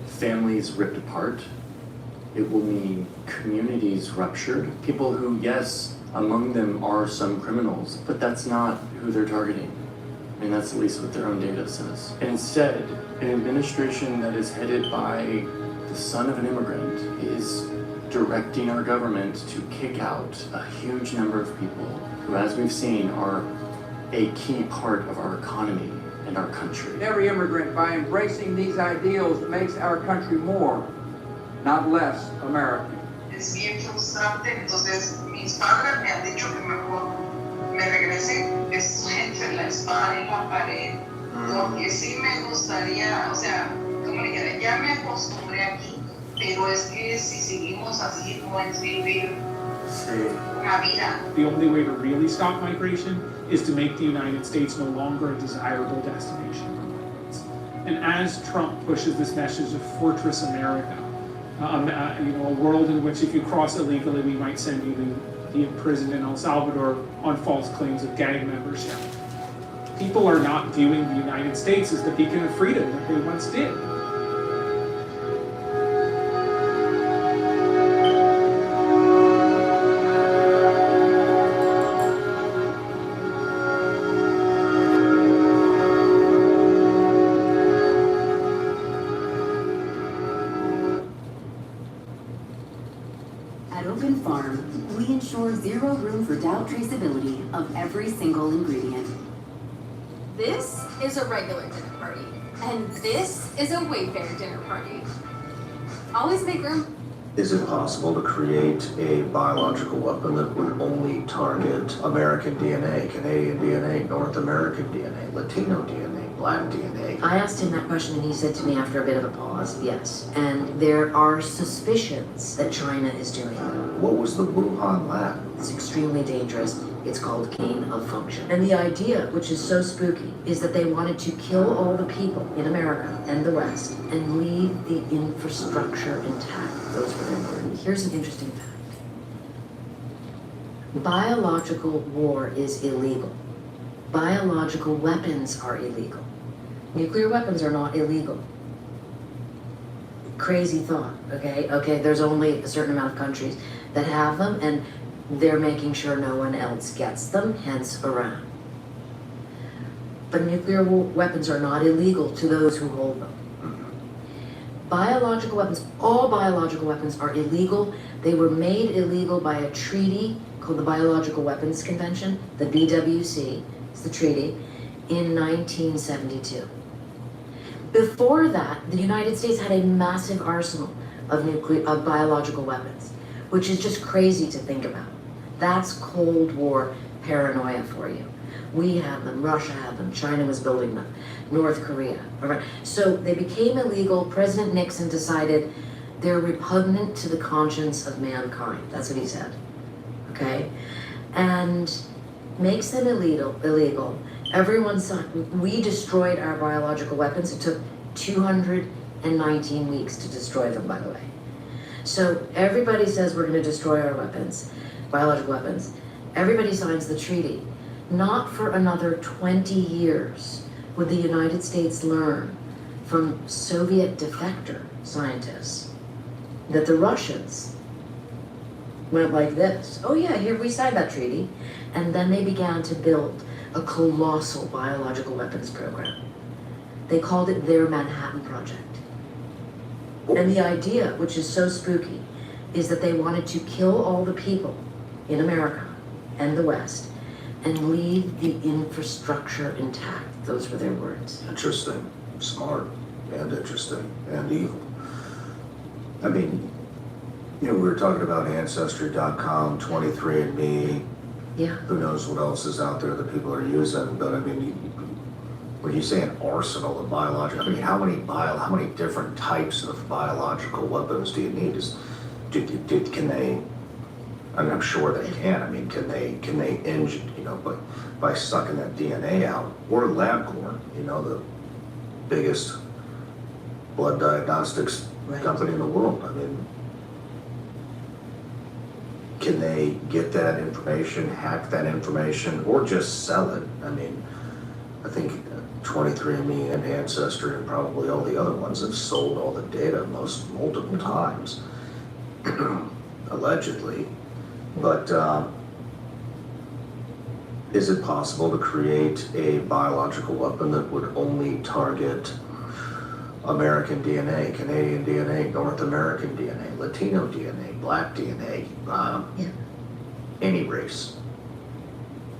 families ripped apart. It will mean communities ruptured. People who, yes, among them are some criminals, but that's not who they're targeting. I mean, that's at least what their own data says. And instead, an administration that is headed by the son of an immigrant is directing our government to kick out a huge number of people who, as we've seen, are a key part of our economy and our country. Every immigrant, by embracing these ideals, makes our country more, not less, American. Es bien frustrante, entonces mis padres me han dicho que mejor me regrese, es gente en la espada, en la pared, porque sí me gustaría, o sea, como le dije, ya me acostumbré aquí, pero es que si seguimos así no es vivir una vida. The only way to really stop migration is to make the United States no longer a desirable destination. And as Trump pushes this message of Fortress America, a world in which if you cross illegally, we might send you to be imprisoned in El Salvador on false claims of gang membership. People are not viewing the United States as the beacon of freedom that they once did. At Open Farm, we ensure zero room for doubt traceability of every single ingredient. This is a regular dinner party, and this is a Wayfair dinner party. Always make room. Is it possible to create a biological weapon that would only target American DNA, Canadian DNA, North American DNA, Latino DNA, Black DNA? I asked him that question and he said to me after a bit of a pause, yes. And there are suspicions that China is doing it. What was the Wuhan lab? It's extremely dangerous. It's called gain of function. And the idea, which is so spooky, is that they wanted to kill all the people in America and the West and leave the infrastructure intact. Those were their words. Here's an interesting fact. Biological war is illegal. Biological weapons are illegal. Nuclear weapons are not illegal. Crazy thought, okay? Okay, there's only a certain amount of countries that have them, and they're making sure no one else gets them, hence Iran. But nuclear weapons are not illegal to those who hold them. Biological weapons, all biological weapons are illegal. They were made illegal by a treaty called the Biological Weapons Convention, the BWC, it's the treaty, in 1972. Before that, the United States had a massive arsenal of biological weapons, which is just crazy to think about. That's Cold War paranoia for you. We had them, Russia had them, China was building them, North Korea. So they became illegal. President Nixon decided they're repugnant to the conscience of mankind. That's what he said, okay? And makes them illegal. Everyone saw, we destroyed our biological weapons. It took 219 weeks to destroy them, by the way. So everybody says we're gonna destroy our weapons, biological weapons. Everybody signs the treaty. Not for another 20 years would the United States learn from Soviet defector scientists that the Russians went like this. Oh yeah, here we signed that treaty. And then they began to build a colossal biological weapons program. They called it their Manhattan Project. And the idea, which is so spooky, is that they wanted to kill all the people in America and the West and leave the infrastructure intact. Those were their words. Interesting, smart, and interesting, and evil. I mean, we were talking about Ancestry.com, 23andMe. Yeah. Who knows what else is out there that people are using? But I mean, when you say an arsenal of biological, I mean, how many different types of biological weapons do you need? Can they? I mean, I'm sure they can. I mean, can they engine? By sucking that DNA out, or LabCorp, the biggest blood diagnostics company in the world. I mean, can they get that information, hack that information, or just sell it? I mean, I think 23andMe and Ancestry and probably all the other ones have sold all the data multiple times, allegedly. But is it possible to create a biological weapon that would only target American DNA, Canadian DNA, North American DNA, Latino DNA, Black DNA, any race?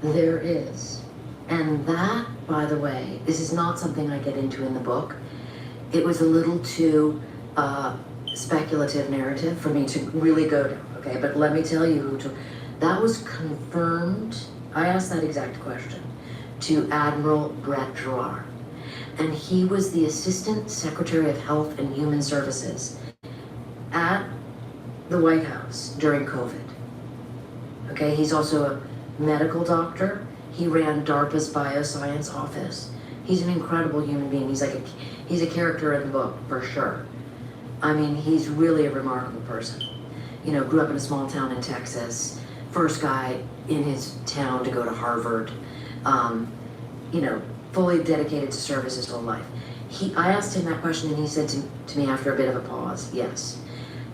There is. And that, by the way, this is not something I get into in the book. It was a little too speculative narrative for me to really go down, okay? But let me tell you, that was confirmed. I asked that exact question to Admiral Brett Giroir. And he was the Assistant Secretary of Health and Human Services at the White House during COVID. Okay, he's also a medical doctor. He ran DARPA's bioscience office. He's an incredible human being. He's a character in the book, for sure. I mean, he's really a remarkable person. You know, grew up in a small town in Texas, first guy in his town to go to Harvard, you know, fully dedicated to service his whole life. I asked him that question and he said to me after a bit of a pause, yes.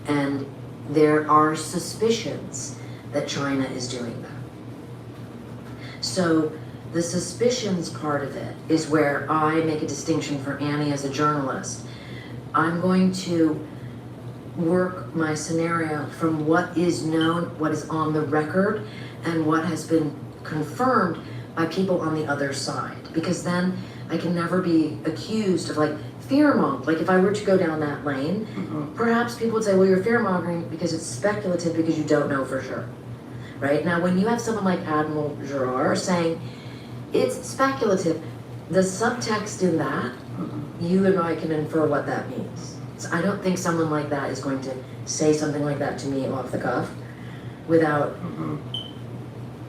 And there are suspicions that China is doing that. So the suspicions part of it is where I make a distinction for Annie as a journalist. I'm going to work my scenario from what is known, what is on the record, and what has been confirmed by people on the other side. Because then I can never be accused of like fear-mongering. Like if I were to go down that lane, perhaps people would say, well, you're fear-mongering because it's speculative because you don't know for sure. Right? Now, when you have someone like Admiral Giroir saying, it's speculative, the subtext in that, you and I can infer what that means. So I don't think someone like that is going to say something like that to me off the cuff without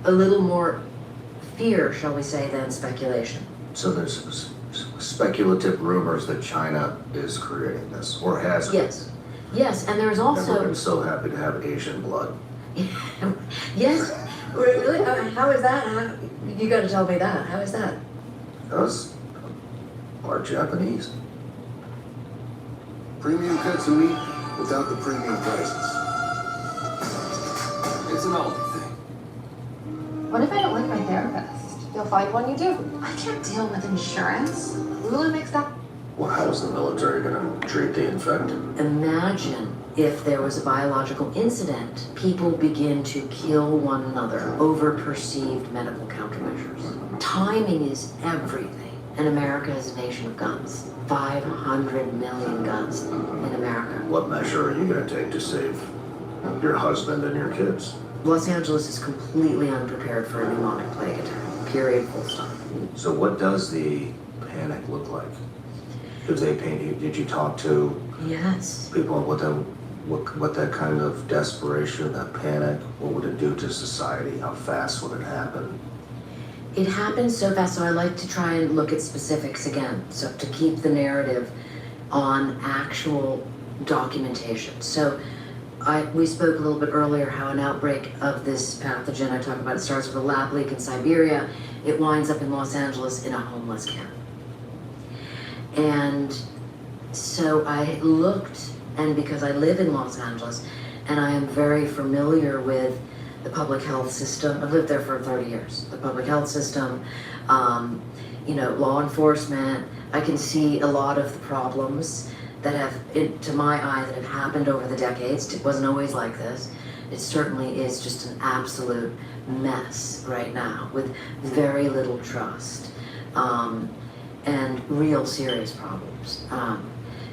a little more fear, shall we say, than speculation. So there's speculative rumors that China is creating this, or has. Yes. Yes, and there's also... I'm so happy to have Asian blood. Yes? Really? How is that? You got to tell me that. How is that? Those are Japanese. Premium cuts of meat without the premium prices. It's an old thing. What if I don't like my therapist? You'll find one you do. I can't deal with insurance. Lula makes that. Well, how's the military going to treat the infected? Imagine if there was a biological incident, people begin to kill one another over perceived medical countermeasures. Timing is everything. And America is a nation of guns. 500 million guns in America. What measure are you going to take to save your husband and your kids? Los Angeles is completely unprepared for a pneumonic plague attack. Period, full stop. So what does the panic look like? Did they paint you? Did you talk to people what that kind of desperation, that panic, what would it do to society? How fast would it happen? It happens so fast, so I like to try and look at specifics again, so to keep the narrative on actual documentation. So we spoke a little bit earlier how an outbreak of this pathogen, I talk about it starts with a lab leak in Siberia, it winds up in Los Angeles in a homeless camp. And so I looked, and because I live in Los Angeles, and I am very familiar with the public health system. I've lived there for 30 years. The public health system, you know, law enforcement. I can see a lot of the problems that have, to my eye, that have happened over the decades. It wasn't always like this. It certainly is just an absolute mess right now with very little trust and real serious problems.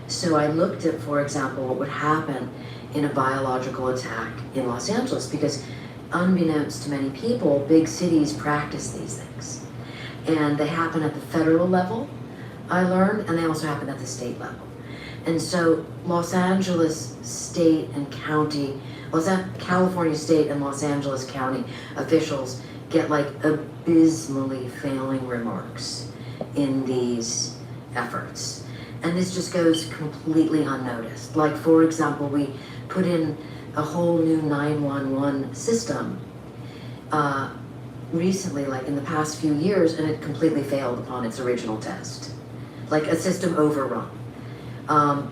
So I looked at, for example, what would happen in a biological attack in Los Angeles, because unbeknownst to many people, big cities practice these things. And they happen at the federal level, I learned, and they also happen at the state level. And so Los Angeles state and county, California state and Los Angeles county officials get like abysmally failing remarks in these efforts. And this just goes completely unnoticed. Like, for example, we put in a whole new 911 system recently, like in the past few years, and it completely failed upon its original test. Like a system overrun.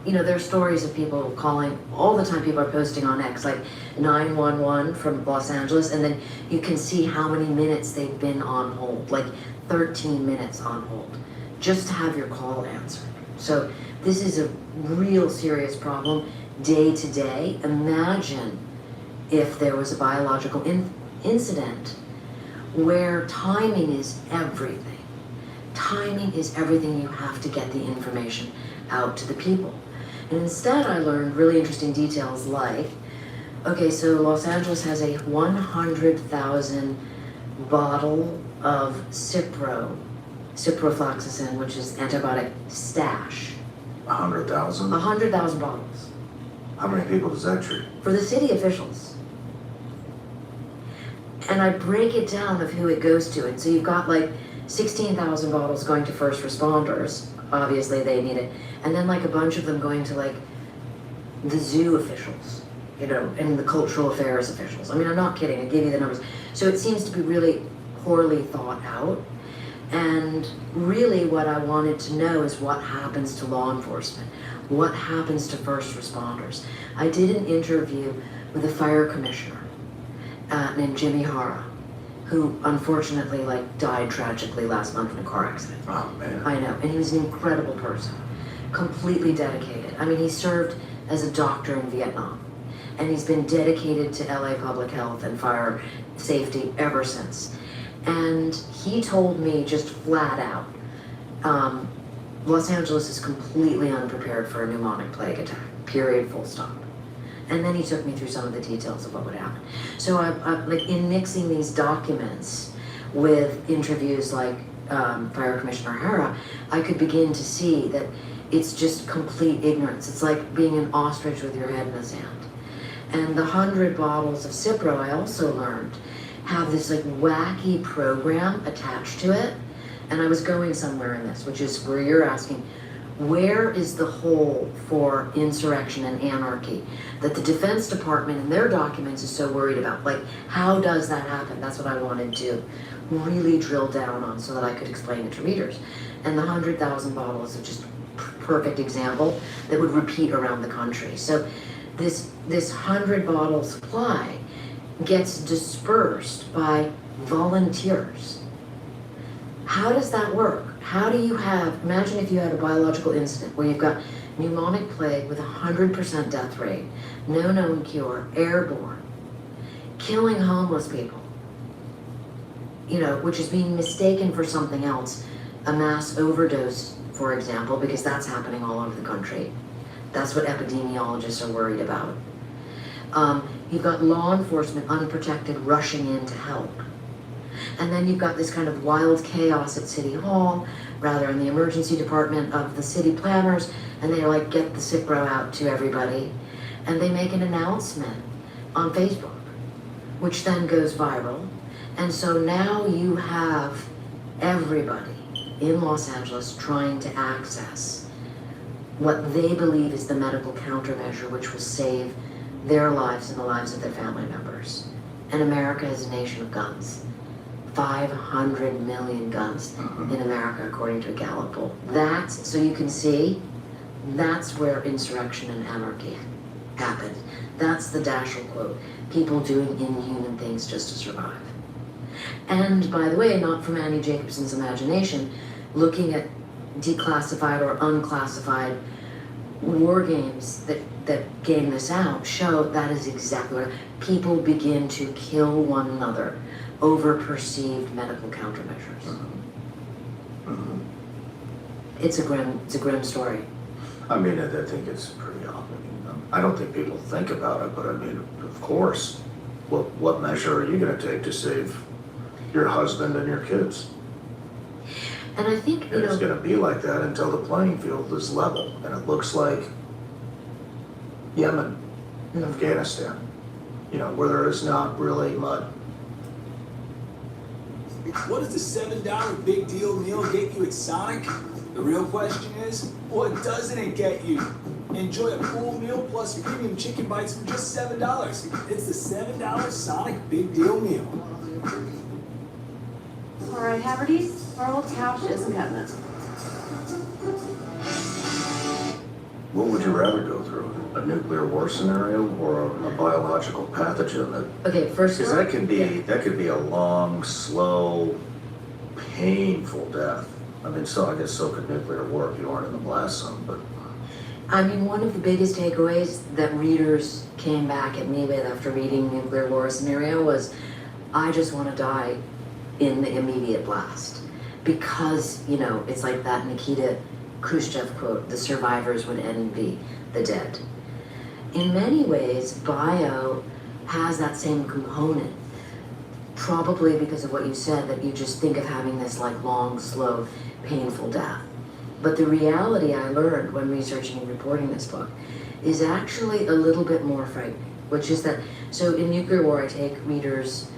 You know, there are stories of people calling, all the time people are posting on X, like 911 from Los Angeles, and then you can see how many minutes they've been on hold, like 13 minutes on hold, just to have your call answered. So this is a real serious problem day to day. Imagine if there was a biological incident where timing is everything. timing is everything. You have to get the information out to the people. And instead I learned really interesting details like, okay, so Los Angeles has a 100,000 bottle of ciprofloxacin, which is antibiotic stash. 100,000? 100,000 bottles. How many people does that treat? For the city officials. And I break it down of who it goes to. And so you've got like 16,000 bottles going to first responders. Obviously they need it. And then like a bunch of them going to like the zoo officials, you know, and the cultural affairs officials. I mean, I'm not kidding, I gave you the numbers. So it seems to be really poorly thought out. And really what I wanted to know is what happens to law enforcement? What happens to first responders? I did an interview with a fire commissioner named Jimmy Hara, who unfortunately like died tragically last month in a car accident. Oh man. I know, and he was an incredible person, completely dedicated. I mean, he served as a doctor in Vietnam, and he's been dedicated to LA public health and fire safety ever since. And he told me just flat out, Los Angeles is completely unprepared for a pneumonic plague attack, period, full stop. And then he took me through some of the details of what would happen. So I like in mixing these documents with interviews like Fire Commissioner Hara, I could begin to see that it's just complete ignorance. It's like being an ostrich with your head in the sand. And the 100 bottles of Cipro, I also learned, have this like wacky program attached to it. And I was going somewhere in this, which is where you're asking, where is the hole for insurrection and anarchy that the Defense Department in their documents is so worried about? Like, how does that happen? That's what I wanted to really drill down on so that I could explain it to readers. And the 100,000 bottles is just perfect example that would repeat around the country. So this 100 bottle supply gets dispersed by volunteers. How does that work? How do you have, imagine if you had a biological incident where you've got pneumonic plague with 100% death rate, no known cure, airborne, killing homeless people, you know, which is being mistaken for something else, a mass overdose, for example, because that's happening all over the country. That's what epidemiologists are worried about. You've got law enforcement unprotected rushing in to help. And then you've got this kind of wild chaos at City Hall, rather in the emergency department of the city planners, and they like get the Cipro out to everybody. And they make an announcement on Facebook, which then goes viral. And so now you have everybody in Los Angeles trying to access what they believe is the medical countermeasure, which will save their lives and the lives of their family members. And America is a nation of guns. 500 million guns in America, according to a Gallup poll. That's, so you can see, that's where insurrection and anarchy happens. That's the Daschle quote, people doing inhuman things just to survive. And by the way, not from Annie Jacobson's imagination, looking at declassified or unclassified war games that game this out show that is exactly what people begin to kill one another over perceived medical countermeasures. It's a grim story. I mean, I think it's pretty obvious. I don't think people think about it, but I mean, of course, what measure are you going to take to save your husband and your kids? And I think, and it's going to be like that until the playing field is level, and it looks like Yemen, Afghanistan, you know, where there is not really mud. What does the $7 big deal meal get you at Sonic? The real question is, what doesn't it get you? Enjoy a full meal plus premium chicken bites for just $7. It's the $7 Sonic Big Deal Meal. All right, Haverty's, our old couches and cabinets. What would you rather go through? A nuclear war scenario or a biological pathogen that? Okay, first because that could be a long, slow, painful death. I mean, so I guess so could nuclear war if you aren't in the blast zone, but. I mean, one of the biggest takeaways that readers came back at me with after reading Nuclear War Scenario was, I just want to die in the immediate blast. because, you know, it's like that Nikita Khrushchev quote, the survivors would envy the dead. In many ways, bio has that same component, probably because of what you said, that you just think of having this like long, slow, painful death. But the reality I learned when researching and reporting this book is actually a little bit more frightening, which is that, so in nuclear war, I take readers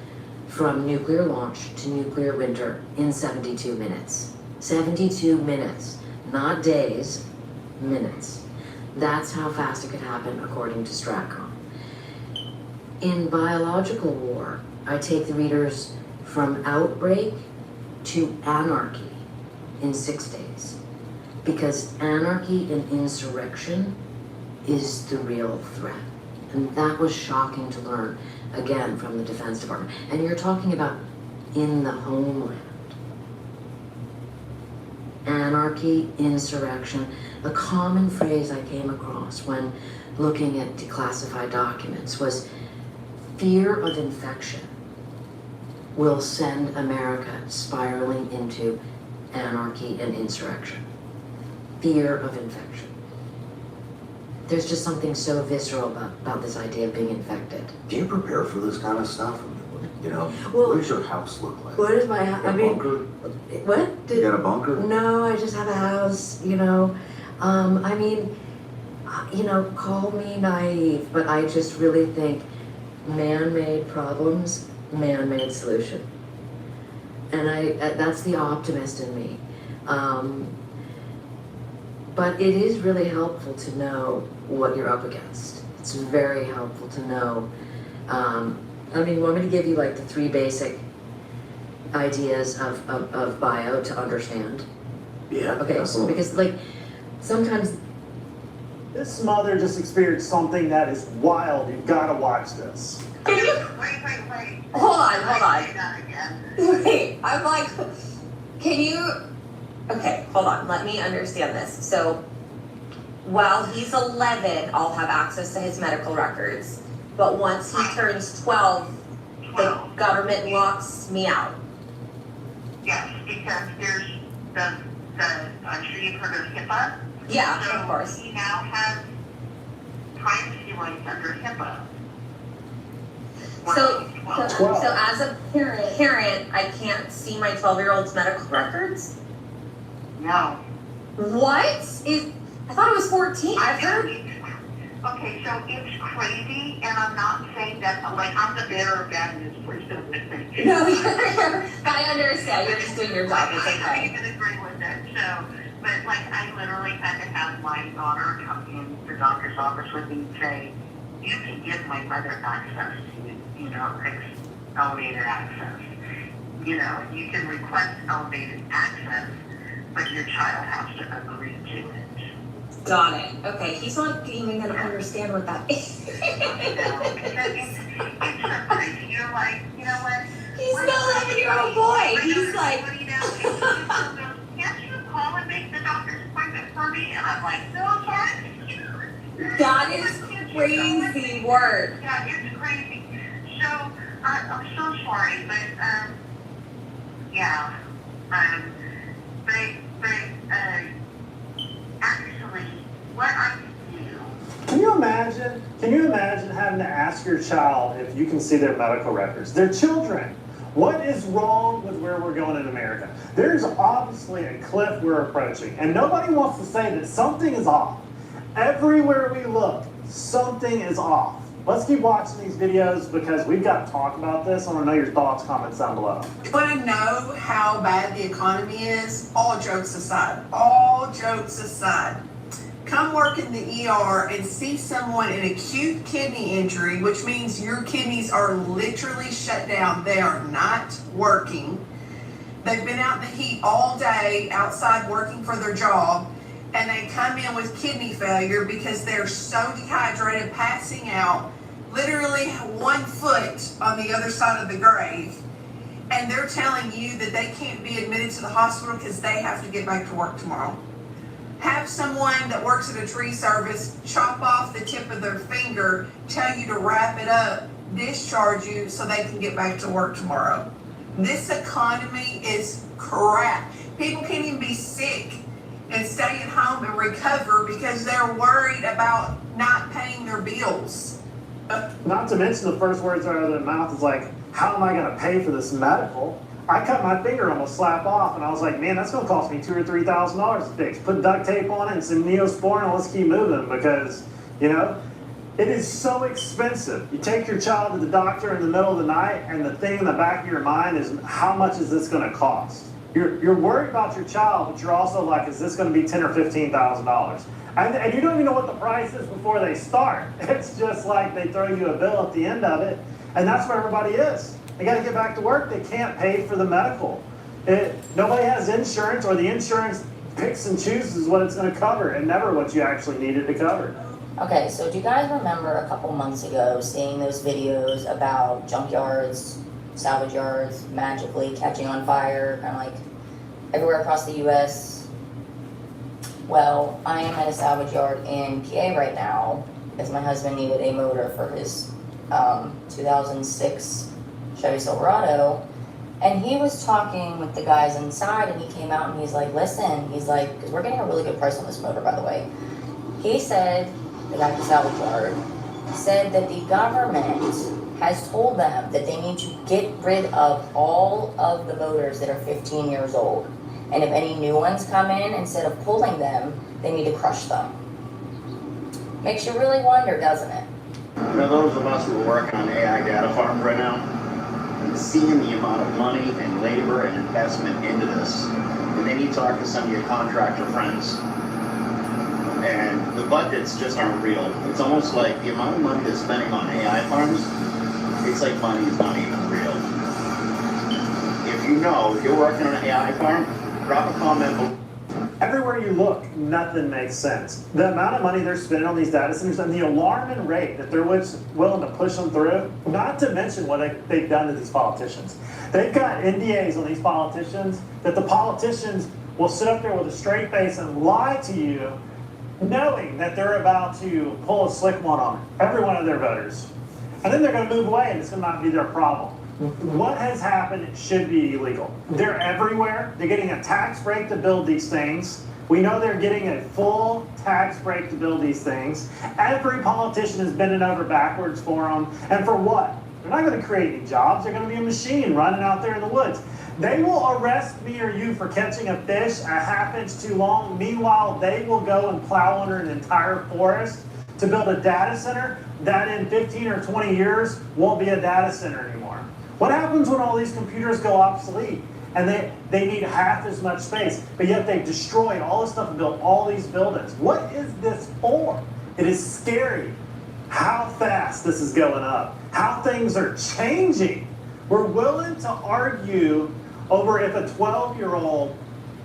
from nuclear launch to nuclear winter in 72 minutes. 72 minutes, not days, minutes. That's how fast it could happen according to Stratcom. In biological war, I take the readers from outbreak to anarchy in 6 days. Because anarchy and insurrection is the real threat. And that was shocking to learn, again, from the Defense Department. And you're talking about in the homeland. Anarchy, insurrection. The common phrase I came across when looking at declassified documents was fear of infection will send America spiraling into anarchy and insurrection. Fear of infection. There's just something so visceral about this idea of being infected. Do you prepare for this kind of stuff? You know, well, what does your house look like? What is my house? I mean, bunker? What? You got a bunker? No, I just have a house, you know. I mean, you know, call me naive, but I just really think man-made problems, man-made solution. And that's the optimist in me. But it is really helpful to know what you're up against. It's very helpful to know. I mean, you want me to give you like the 3 basic ideas of bio to understand? Yeah. Okay, so because like sometimes this mother just experienced something that is wild. You've got to watch this. Wait. Hold on. Wait, I'm like, can you, okay, hold on, let me understand this. So, while he's 11, I'll have access to his medical records. But once he turns 12, the government locks me out. Yes, because there's I'm sure you've heard of HIPAA. Yeah, so of course. He now has privacy rights under HIPAA. So as a parent, I can't see my 12-year-old's medical records? No. What? I thought it was 14. I've heard. Okay, so it's crazy, and I'm not saying that, like, I'm the bearer of bad news, please don't listen. No, I understand. You're just doing your job. It's okay. I even agree with it. So, but, like, I literally had to have my daughter come in the doctor's office with me and say, you can give my mother access to, you know, elevated access. You know, you can request elevated access, but your child has to agree to it. Got it. Okay, he's not even going to understand what that is. It's so crazy. You're like, you know what? He's an 11-year-old boy. He's like, can't you call and make the doctor's appointment for me? And I'm like, no, I'm sorry. That is crazy work. Yeah, it's crazy. So, I'm so sorry, but, yeah. Actually, what I do. Can you imagine having to ask your child if you can see their medical records? They're children. What is wrong with where we're going in America? There's obviously a cliff we're approaching, and nobody wants to say that something is off. Everywhere we look, something is off. Let's keep watching these videos because we've got to talk about this. I want to know your thoughts, comments down below. You want to know how bad the economy is? All jokes aside, come work in the ER and see someone in acute kidney injury, which means your kidneys are literally shut down. They are not working. They've been out in the heat all day outside working for their job, and they come in with kidney failure because they're so dehydrated, passing out, literally 1 foot on the other side of the grave. And they're telling you that they can't be admitted to the hospital because they have to get back to work tomorrow. Have someone that works at a tree service chop off the tip of their finger, tell you to wrap it up, discharge you so they can get back to work tomorrow. This economy is crap. People can't even be sick and stay at home and recover because they're worried about not paying their bills. Not to mention the first words out of their mouth is like, how am I gonna pay for this medical? I cut my finger almost slap off, and I was like, man, that's gonna cost me $2,000 or $3,000 to fix. Put duct tape on it and some Neosporin, and let's keep moving because, you know, it is so expensive. You take your child to the doctor in the middle of the night, and the thing in the back of your mind is, how much is this gonna cost? You're worried about your child, but you're also like, is this gonna be $10,000 or $15,000? And you don't even know what the price is before they start. It's just like they throw you a bill at the end of it, and that's where everybody is. They gotta get back to work, they can't pay for the medical. Nobody has insurance, or the insurance picks and chooses what it's gonna cover, and never what you actually needed to cover. Okay, so do you guys remember a couple months ago seeing those videos about junkyards, salvage yards magically catching on fire, kind of like everywhere across the US? Well, I am at a salvage yard in PA right now because my husband needed a motor for his 2006 Chevy Silverado, and he was talking with the guys inside, and he came out and he's like, listen, he's like, because we're getting a really good price on this motor, by the way. He said, the guy at the salvage yard said that the government has told them that they need to get rid of all of the motors that are 15 years old. And if any new ones come in, instead of pulling them, they need to crush them. Makes you really wonder, doesn't it? You know, those of us who are working on AI data farms right now, and seeing the amount of money and labor and investment into this, and then you talk to some of your contractor friends, and the budgets just aren't real. It's almost like the amount of money they're spending on AI farms, it's like money is not even real. If you know, if you're working on an AI farm, drop a comment below. Everywhere you look, nothing makes sense. The amount of money they're spending on these data centers and the alarming rate that they're willing to push them through, not to mention what they've done to these politicians. They've got NDAs on these politicians that the politicians will sit up there with a straight face and lie to you, knowing that they're about to pull a slick one on every one of their voters. And then they're going to move away and it's going to not be their problem. What has happened should be illegal. They're everywhere. They're getting a tax break to build these things. We know they're getting a full tax break to build these things. Every politician is bending over backwards for them. And for what? They're not going to create any jobs. They're going to be a machine running out there in the woods. They will arrest me or you for catching a fish a half inch too long. Meanwhile, they will go and plow under an entire forest to build a data center that in 15 or 20 years won't be a data center anymore. What happens when all these computers go obsolete and they need half as much space, but yet they've destroyed all this stuff and built all these buildings? What is this for? It is scary how fast this is going up, how things are changing. We're willing to argue over if a 12-year-old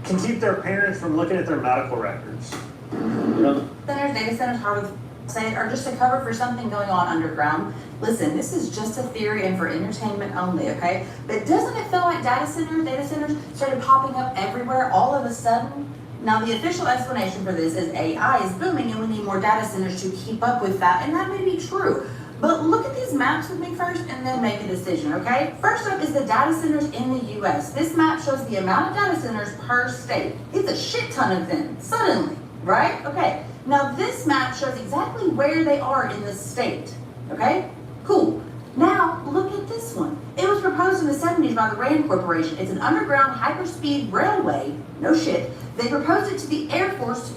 can keep their parents from looking at their medical records. Centers, data centers, however say it, are just a cover for something going on underground. Listen, this is just a theory and for entertainment only, okay? But doesn't it feel like data centers started popping up everywhere all of a sudden? Now, the official explanation for this is AI is booming and we need more data centers to keep up with that, and that may be true. But look at these maps with me first and then make a decision, okay? First up is the data centers in the US. This map shows the amount of data centers per state. It's a shit ton of them, suddenly, right? Okay, now this map shows exactly where they are in the state, okay? Cool. Now, look at this one. It was proposed in the 70s by the RAND Corporation. It's an underground hyperspeed railway. No shit. They proposed it to the Air Force.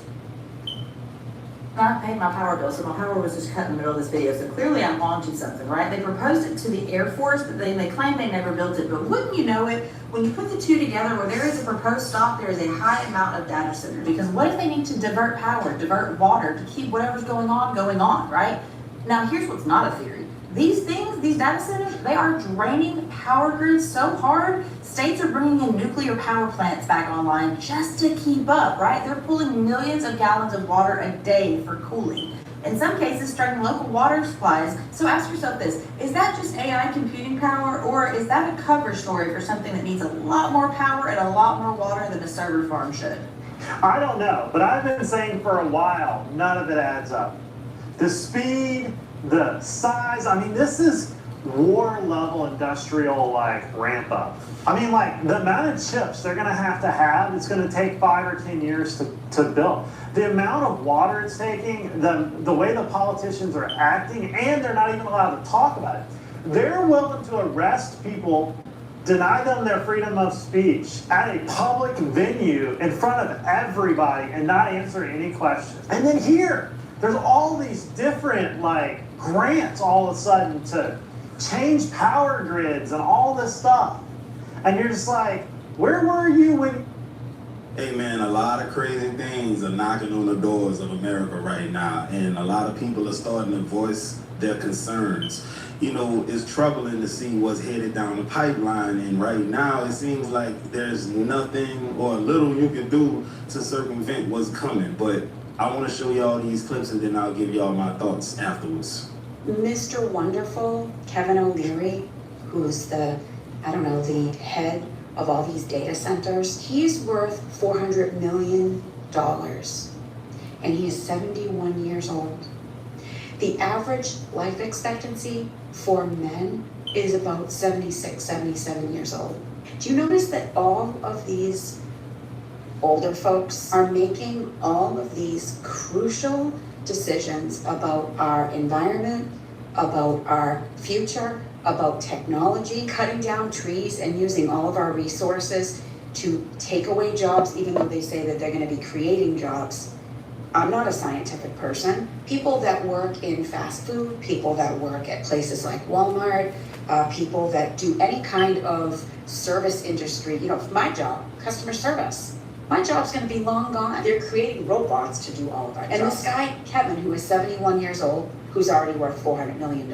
I paid my power bill, so my power was just cut in the middle of this video, so clearly I'm launching something, right? They proposed it to the Air Force, but they claim they never built it. But wouldn't you know it, when you put the two together, where there is a proposed stop, there is a high amount of data centers. Because what if they need to divert power, divert water to keep whatever's going on, right? Now, here's what's not a theory. These things, these data centers, they are draining power grids so hard, states are bringing in nuclear power plants back online just to keep up, right? They're pulling millions of gallons of water a day for cooling. In some cases, straining local water supplies. So ask yourself this, is that just AI computing power, or is that a cover story for something that needs a lot more power and a lot more water than a server farm should? I don't know, but I've been saying for a while, none of it adds up. The speed, the size, I mean, this is war level industrial like ramp up. I mean, like the amount of chips they're gonna have, it's gonna take 5 or 10 years to build. The amount of water it's taking, the way the politicians are acting, and they're not even allowed to talk about it. They're willing to arrest people, deny them their freedom of speech at a public venue in front of everybody and not answer any questions. And then here, there's all these different like grants all of a sudden to change power grids and all this stuff. And you're just like, where were you when... Hey man, a lot of crazy things are knocking on the doors of America right now, and a lot of people are starting to voice their concerns. You know, it's troubling to see what's headed down the pipeline, and right now it seems like there's nothing or little you can do to circumvent what's coming. But I want to show y'all these clips and then I'll give y'all my thoughts afterwards. Mr. Wonderful, Kevin O'Leary, who's the head of all these data centers, he's worth $400 million, and he is 71 years old. The average life expectancy for men is about 76, 77 years old. Do you notice that all of these older folks are making all of these crucial decisions about our environment, about our future, about technology, cutting down trees and using all of our resources to take away jobs, even though they say that they're going to be creating jobs. I'm not a scientific person. People that work in fast food, people that work at places like Walmart, people that do any kind of service industry, my job, customer service. My job's gonna be long gone. They're creating robots to do all of our jobs. And this guy, Kevin, who is 71 years old, who's already worth $400 million,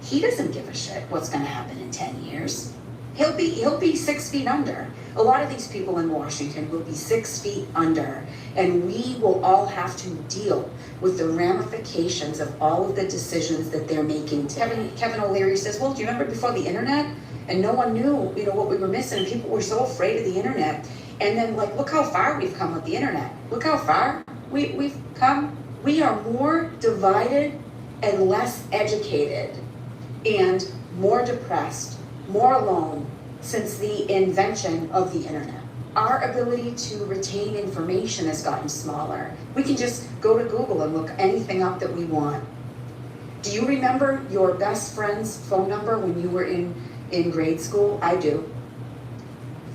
he doesn't give a shit what's gonna happen in 10 years. He'll be 6 feet under. A lot of these people in Washington will be 6 feet under, and we will all have to deal with the ramifications of all of the decisions that they're making. Kevin O'Leary says, well, do you remember before the internet? And no one knew, what we were missing, and people were so afraid of the internet. And then, look how far we've come with the internet. Look how far we've come. We are more divided and less educated and more depressed, more alone since the invention of the internet. Our ability to retain information has gotten smaller. We can just go to Google and look anything up that we want. Do you remember your best friend's phone number when you were in grade school? I do.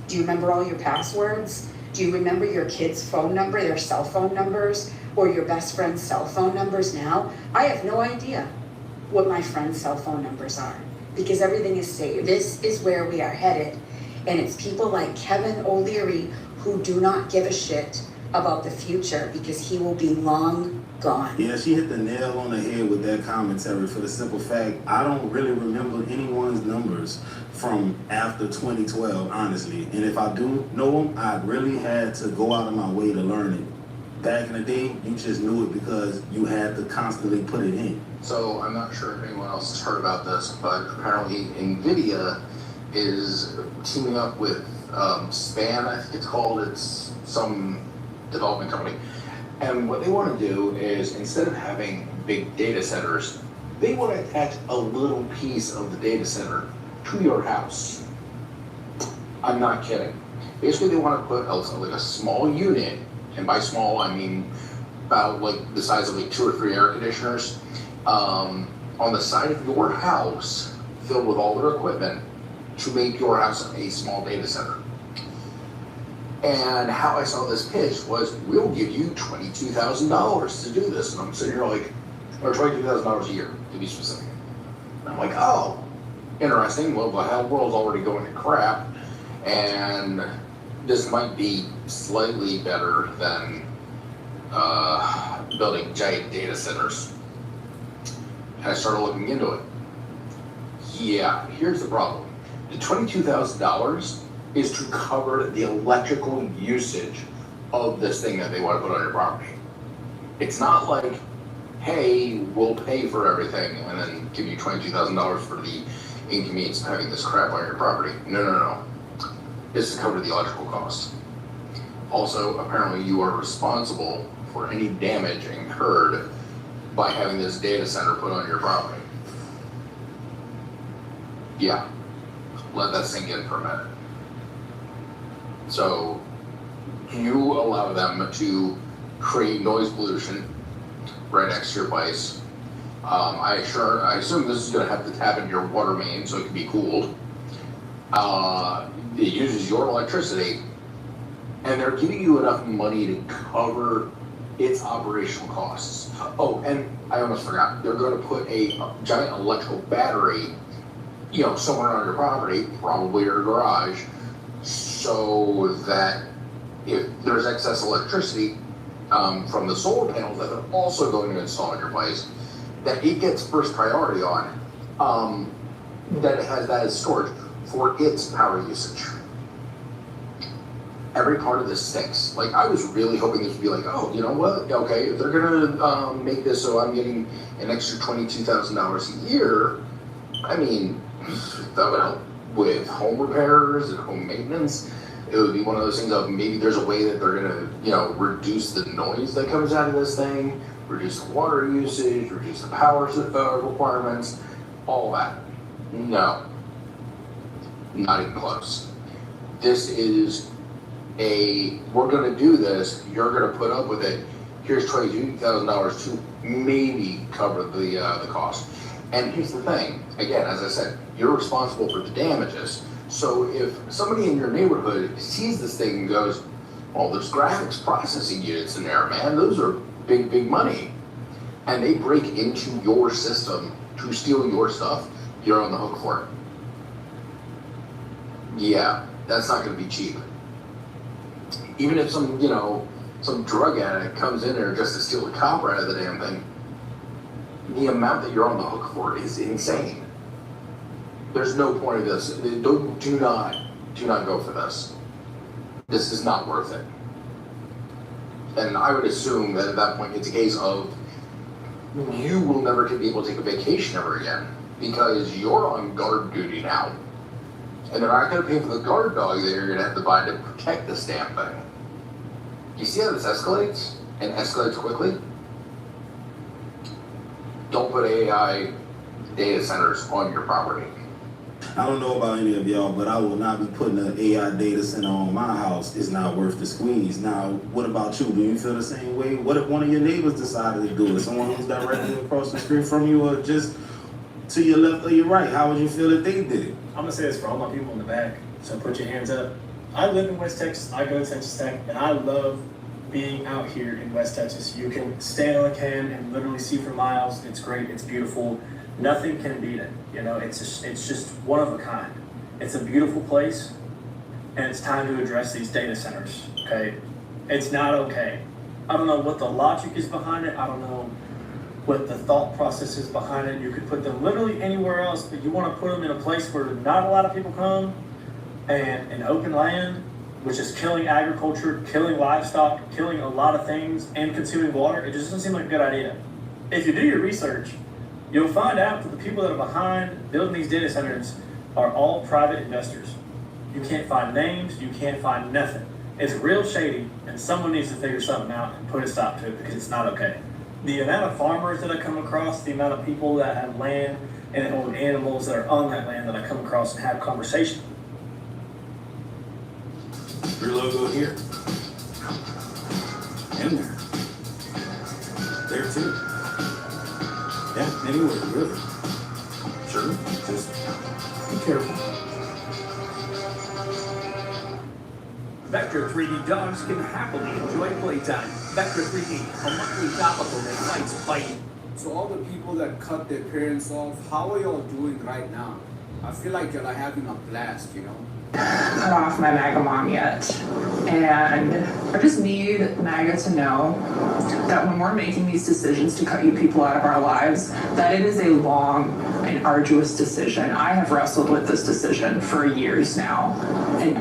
Do you remember all your passwords? Do you remember your kid's phone number, their cell phone numbers, or your best friend's cell phone numbers now? I have no idea what my friend's cell phone numbers are because everything is saved. This is where we are headed, and it's people like Kevin O'Leary who do not give a shit about the future because he will be long gone. Yeah, she hit the nail on the head with that commentary for the simple fact I don't really remember anyone's numbers from after 2012, honestly. And if I do know them, I really had to go out of my way to learn it. Back in the day, you just knew it because you had to constantly put it in. So I'm not sure if anyone else has heard about this, but apparently NVIDIA is teaming up with Span, I think it's called. It's some development company. And what they want to do is, instead of having big data centers, they want to attach a little piece of the data center to your house. I'm not kidding. Basically, they want to put a small unit, and by small, I mean about the size of 2 or 3 air conditioners, on the side of your house, filled with all their equipment, to make your house a small data center. And how I saw this pitch was, we'll give you $22,000 to do this. And I'm sitting here or $22,000 a year, to be specific. And I'm like, oh, interesting. Well, the whole world's already going to crap. And this might be slightly better than building giant data centers. And I started looking into it. Yeah, here's the problem. The $22,000 is to cover the electrical usage of this thing that they want to put on your property. It's not like, hey, we'll pay for everything and then give you $22,000 for the inconvenience of having this crap on your property. No. It's to cover the electrical cost. Also, apparently you are responsible for any damage incurred by having this data center put on your property. Yeah, let that sink in for a minute. So you allow them to create noise pollution right next to your place. I assume this is going to have to tap into your water main so it can be cooled. It uses your electricity, and they're giving you enough money to cover its operational costs. Oh, and I almost forgot, they're going to put a giant electrical battery, somewhere on your property, probably your garage, so that if there's excess electricity from the solar panels that they're also going to install in your place, that it gets first priority on, that it has that as storage for its power usage. Every part of this stinks. Like, I was really hoping this would be like, oh, you know what? Okay, if they're gonna make this so I'm getting an extra $22,000 a year, I mean, that would help with home repairs and home maintenance. It would be one of those things of maybe there's a way that they're gonna, reduce the noise that comes out of this thing, reduce the water usage, reduce the power requirements, all that. No, not even close. This is we're gonna do this, you're gonna put up with it, here's $22,000 to maybe cover the cost. And here's the thing, again, as I said, you're responsible for the damages. So if somebody in your neighborhood sees this thing and goes, well, there's graphics processing units in there, man, those are big, big money, and they break into your system to steal your stuff, you're on the hook for it. Yeah, that's not gonna be cheap. Even if some drug addict comes in there just to steal the copper out of the damn thing, the amount that you're on the hook for is insane. There's no point of this. Do not go for this. This is not worth it. And I would assume that at that point it's a case of you will never be able to take a vacation ever again because you're on guard duty now. And they're not going to pay for the guard dog that you're going to have to buy to protect this damn thing. You see how this escalates? And escalates quickly? Don't put AI data centers on your property. I don't know about any of y'all, but I will not be putting an AI data center on my house. It's not worth the squeeze. Now, what about you? Do you feel the same way? What if one of your neighbors decided to do it? Someone who's directly across the street from you or just to your left or your right? How would you feel if they did it? I'm gonna say this for all my people in the back, so put your hands up. I live in West Texas, I go to Texas Tech, and I love being out here in West Texas. You can stand on a can and literally see for miles. It's great, it's beautiful. Nothing can beat it. It's just one of a kind. It's a beautiful place, and it's time to address these data centers, okay? It's not okay. I don't know what the logic is behind it. I don't know what the thought process is behind it. You could put them literally anywhere else, but you want to put them in a place where not a lot of people come, and an open land, which is killing agriculture, killing livestock, killing a lot of things, and consuming water. It just doesn't seem like a good idea. If you do your research, you'll find out that the people that are behind building these data centers are all private investors. You can't find names, you can't find nothing. It's real shady, and someone needs to figure something out and put a stop to it because it's not okay. The amount of farmers that I come across, the amount of people that have land and own animals that are on that land that I come across and have conversation. Your logo here. And there. There too. Yeah, anywhere, really. Sure, just be careful. Vector 3D dogs can happily enjoy playtime. Vector 3D, a monthly topical that fights biting. So all the people that cut their parents off, how are y'all doing right now? I feel like y'all are having a blast, Cut off my MAGA mom yet. And I just need MAGA to know that when we're making these decisions to cut you people out of our lives, that it is a long and arduous decision. I have wrestled with this decision for years now. And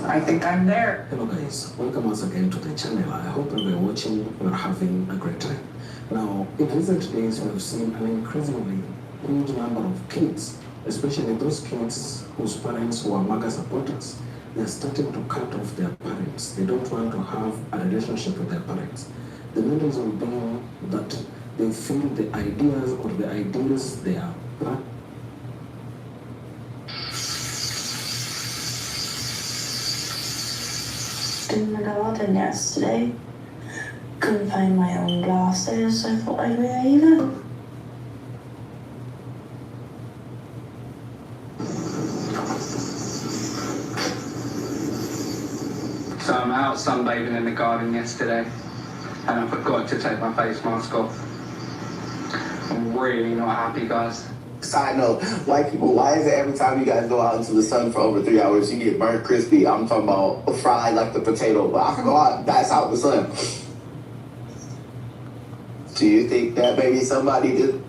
I think I'm there. Hello guys, welcome once again to the channel. I hope when you're watching, you're having a great time. Now, in recent days, we have seen an increasingly huge number of kids, especially those kids whose parents were MAGA supporters. They're starting to cut off their parents. They don't want to have a relationship with their parents. The main reason being that they feel the ideas or the ideals they are didn't go out in yesterday. Couldn't find my own glasses. I thought I'd wear them. So I'm out sunbathing in the garden yesterday, and I forgot to take my face mask off. I'm really not happy, guys. Side note, white people, why is it every time you guys go out into the sun for over 3 hours, you get burnt crispy? I'm talking about fried like the potato, but I can go out, that's out in the sun. Do you think that maybe somebody did?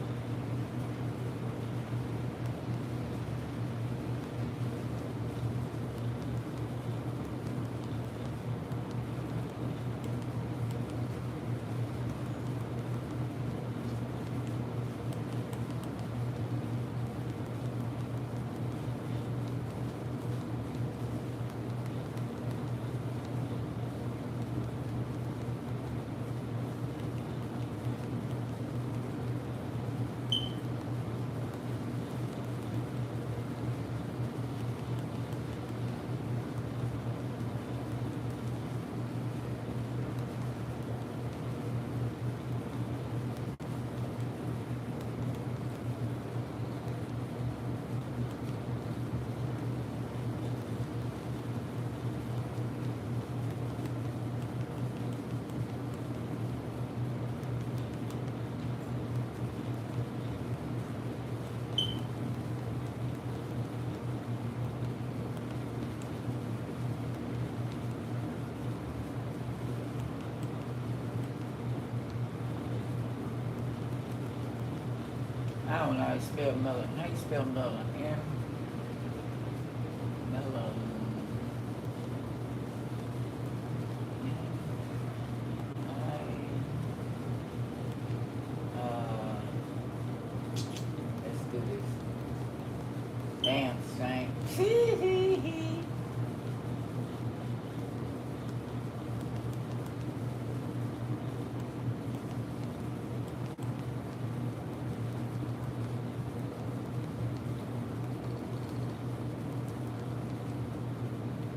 I don't know how you spell melon. How you spell melon? Melon. Let's do this. Damn, Saint.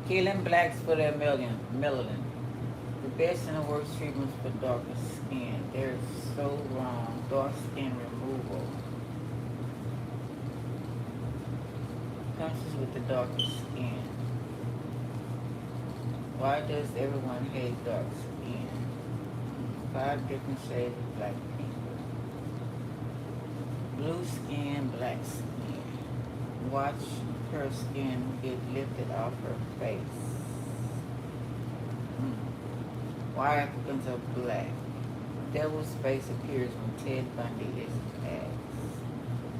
Killing blacks for their melanin. The best and the worst treatments for darker skin. They're so wrong. Dark skin removal. Countries with the darker skin. Why does everyone hate dark skin? 5 different shades of black people. Blue skin, black skin. Watch her skin get lifted off her face. Why Africans are black. Devil's face appears when Ted Bundy is asked.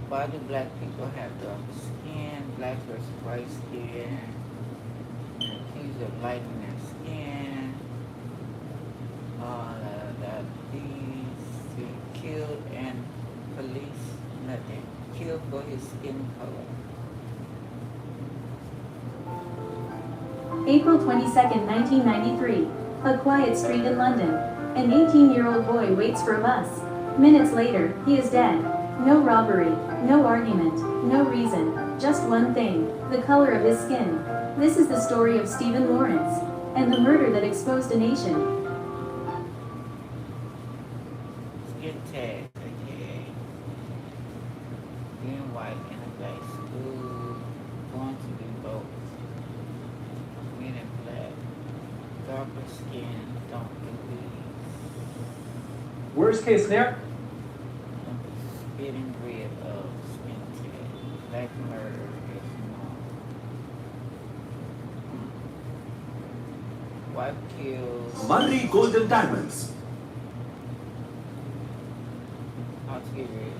Why do black people have dark skin, black versus white skin? Accused of lightening their skin. These killed and police nothing. Killed for his skin color. April 22nd, 1993. A quiet street in London. An 18-year-old boy waits for a bus. Minutes later, he is dead. No robbery, no argument, no reason, just one thing, the color of his skin. This is the story of Stephen Lawrence, and the murder that exposed a nation. Skin tag, aka being white in a black school, going to be both. Men in black, darker skin, don't do these. Worst case scenario. Getting rid of skin tag. Black murder is wrong. White kills. Money, Golden Diamonds. How to get rid of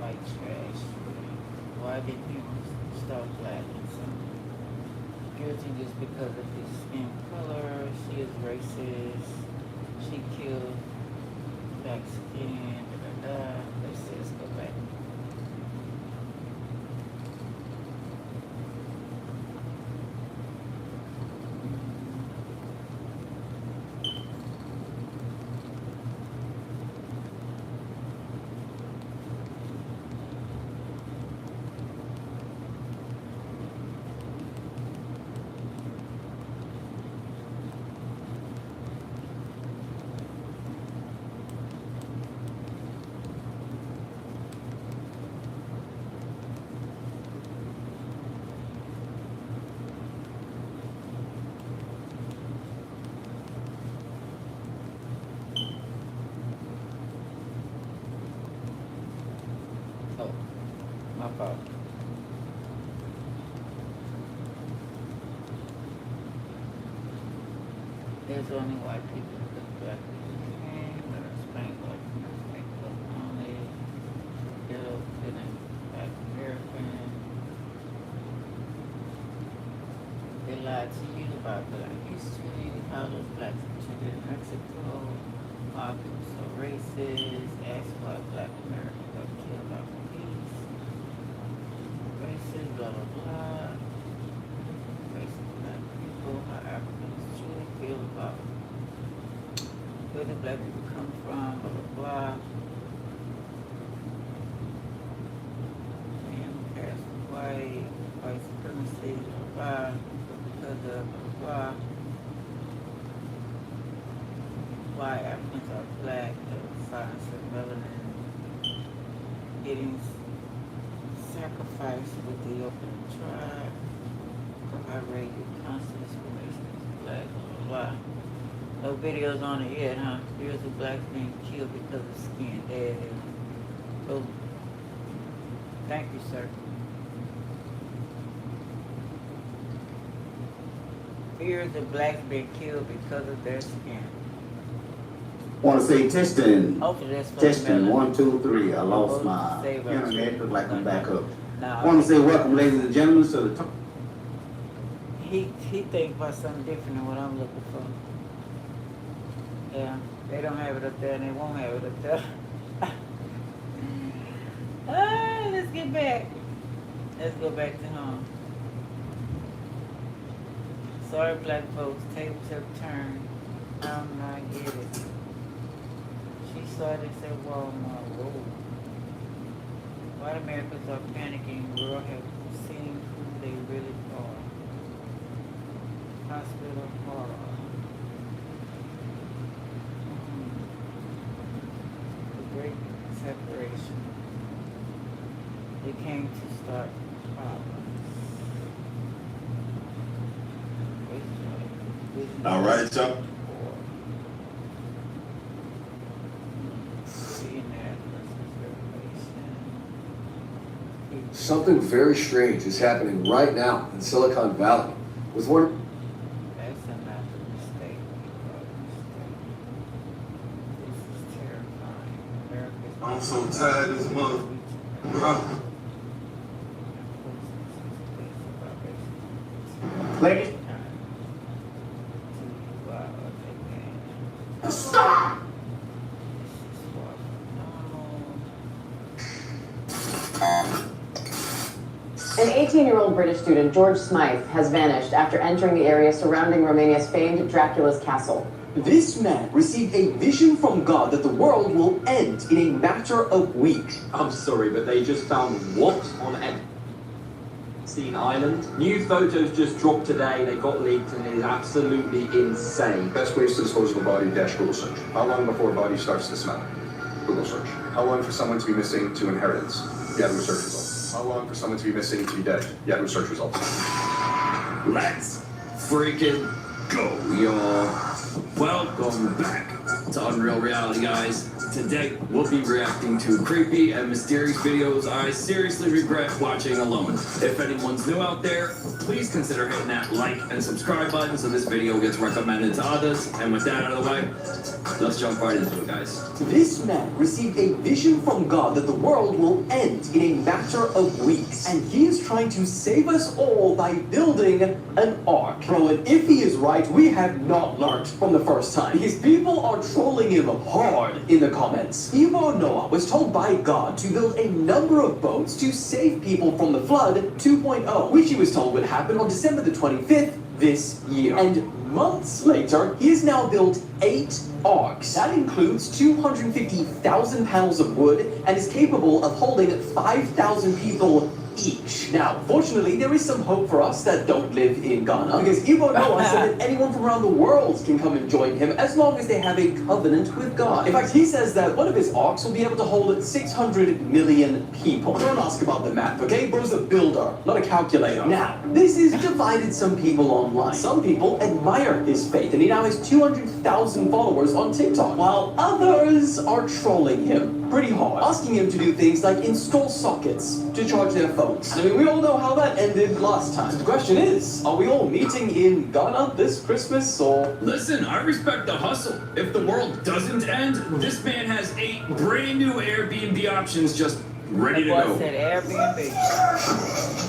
white trash. Why did humans start black and some guilty just because of his skin color? She is racist. She killed black skin. Let's just go back. There's only white people because black people came, but Hispanic black people only, yellow, feeling black American. They lied to you about black history, how those blacks were treated in Mexico, why people so racist, ask why black America got killed by police, racist, blah blah blah, racist black people, how Africans truly feel about where the black people come from, blah blah blah. And past white supremacy, blah blah. Because of blah, why Africans are black, the science of melanin getting sacrificed with the open tribe. I read your constant explanation is black, blah, blah. No videos on it yet, huh? Here's of blacks being killed because of skin. There. So, thank you, sir. Fears of blacks being killed because of their skin. Want to say testing. Hopefully that's for Testing, the 1, 2, 3. I lost my save our internet. children. Look like I'm back up. Nah, Want to say welcome, ladies and gentlemen, to the talk. He thinks about something different than what I'm looking for. Yeah, they don't have it up there and they won't have it up there. Let's get back. Let's go back to home. Sorry, black folks, tables have turned. I'm not get it. She saw this at Walmart. Whoa. White Americans are panicking. The world have seen who they really are. Hospital horror. The great separation. They came to start problems. All right, y'all. Something very strange is happening right now in Silicon Valley with one. That's another mistake. This is terrifying. America's I'm so tired of this mother. Ladies. Stop! An 18-year-old British student, George Smythe, has vanished after entering the area surrounding Romania's famed Dracula's castle. This man received a vision from God that the world will end in a matter of weeks. I'm sorry, but they just found what on Epstein Island? New photos just dropped today, they got leaked, and it is absolutely insane. Best place to dispose of a body, Google search. How long before a body starts to smell? Google search. How long for someone to be missing to inheritance? Yahoo search results. How long for someone to be missing to be dead? Yahoo search results. Let's freaking go, y'all. Welcome back to Unreal Reality, guys. Today, we'll be reacting to creepy and mysterious videos I seriously regret watching alone. If anyone's new out there, please consider hitting that like and subscribe button so this video gets recommended to others. And with that out of the way, let's jump right into it, guys. This man received a vision from God that the world will end in a matter of weeks. And he is trying to save us all by building an ark. Bro, and if he is right, we have not learned from the first time. Because people are trolling him hard in the comments. Evo Noah was told by God to build a number of boats to save people from the flood 2.0, which he was told would happen on December the 25th this year. And months later, he has now built 8 arks. That includes 250,000 panels of wood and is capable of holding 5,000 people each. Now, fortunately, there is some hope for us that don't live in Ghana, because Evo Noah said that anyone from around the world can come and join him as long as they have a covenant with God. In fact, he says that one of his arks will be able to hold 600 million people. Don't ask about the math, okay? Bro's a builder, not a calculator. Now, this has divided some people online. Some people admire his faith, and he now has 200,000 followers on TikTok, while others are trolling him. pretty hard, asking him to do things like install sockets to charge their phones. I mean, we all know how that ended last time. So the question is, are we all meeting in Ghana this Christmas, or? Listen, I respect the hustle. If the world doesn't end, this man has 8 brand new Airbnb options just ready to go. Said Airbnb.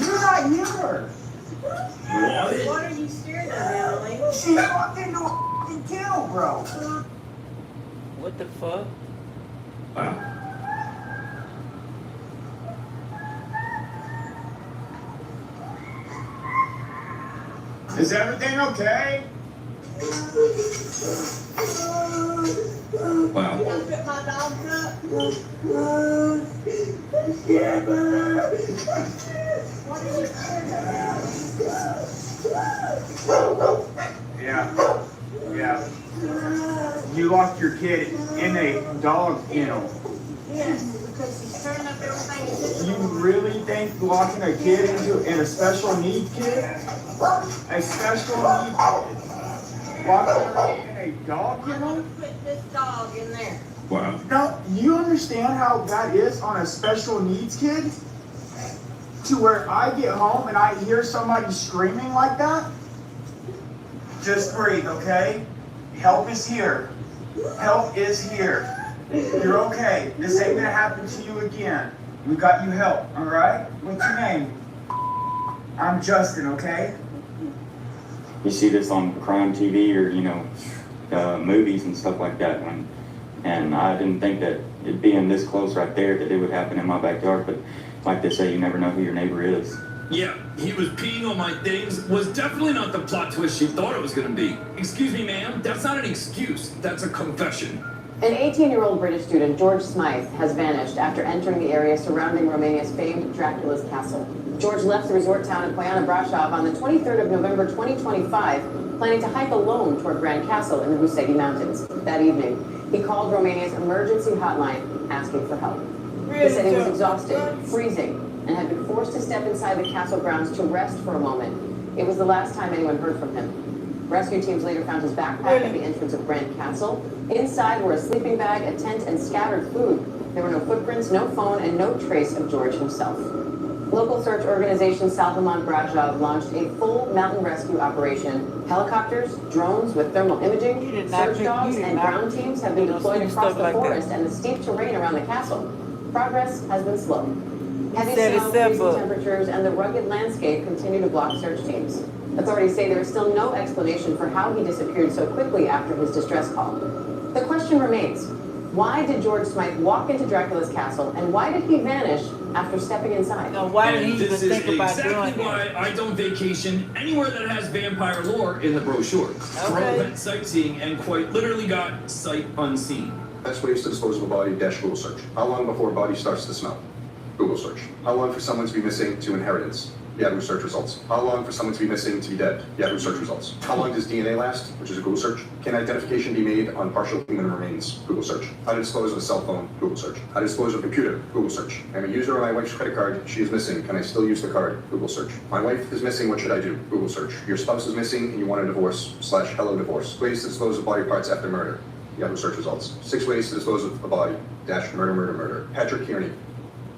You're not here. What? What are you scared of, Emily? She walked into a f***ing kennel, bro. What the fuck? Wow. Is everything okay? Wow. Can I put my dog up? What are you scared of? Yeah. You lost your kid in a dog kennel. Yes, because he's tearing up everything. You really think locking a kid in a special need kid? A special need kid? Locking her in a dog kennel? Put this dog in there. Wow. Now, you understand how that is on a special needs kid? To where I get home and I hear somebody screaming like that? Just breathe, okay? Help is here. Help is here. You're okay. This ain't gonna happen to you again. We got you help, all right? What's your name? I'm Justin, okay? You see this on crime TV or, movies and stuff like that. And I didn't think that it being this close right there that it would happen in my backyard. But like they say, you never know who your neighbor is. Yeah, he was peeing on my things was definitely not the plot twist she thought it was going to be. Excuse me, ma'am, that's not an excuse. That's a confession. An 18-year-old British student, George Smythe, has vanished after entering the area surrounding Romania's famed Dracula's castle. George left the resort town of Poiana Brașov on the 23rd of November 2025, planning to hike alone toward Grand Castle in the Rusegi Mountains. That evening, he called Romania's emergency hotline asking for help. He said he was exhausted, freezing, and had been forced to step inside the castle grounds to rest for a moment. It was the last time anyone heard from him. Rescue teams later found his backpack at the entrance of Grand Castle. Inside were a sleeping bag, a tent, and scattered food. There were no footprints, no phone, and no trace of George himself. Local search organization Salvamont Brașov launched a full mountain rescue operation. Helicopters, drones with thermal imaging, search dogs, and ground teams have been deployed across the forest and the steep terrain around the castle. Progress has been slow. Heavy snow, freezing temperatures, and the rugged landscape continue to block search teams. Authorities say there is still no explanation for how he disappeared so quickly after his distress call. The question remains, why did George Smythe walk into Dracula's castle, and why did he vanish after stepping inside? Now, why did he even think about doing This is exactly why I don't vacation anywhere that has vampire lore in the brochure. Relevant sightseeing and quite literally got sight unseen. Best ways to dispose of a body, Google search. How long before a body starts to smell? Google search. How long for someone to be missing to inheritance? Yahoo search results. How long for someone to be missing to be dead? Yahoo search results. How long does DNA last? Which is a Google search. Can identification be made on partial human remains? Google search. How to dispose of a cell phone? Google search. How to dispose of a computer? Google search. I'm a user of my wife's credit card. She is missing. Can I still use the card? Google search. My wife is missing. What should I do? Google search. Your spouse is missing and you want a divorce / hello divorce. Ways to dispose of body parts after murder. Yahoo search results. 6 ways to dispose of a body - murder. Patrick Kearney.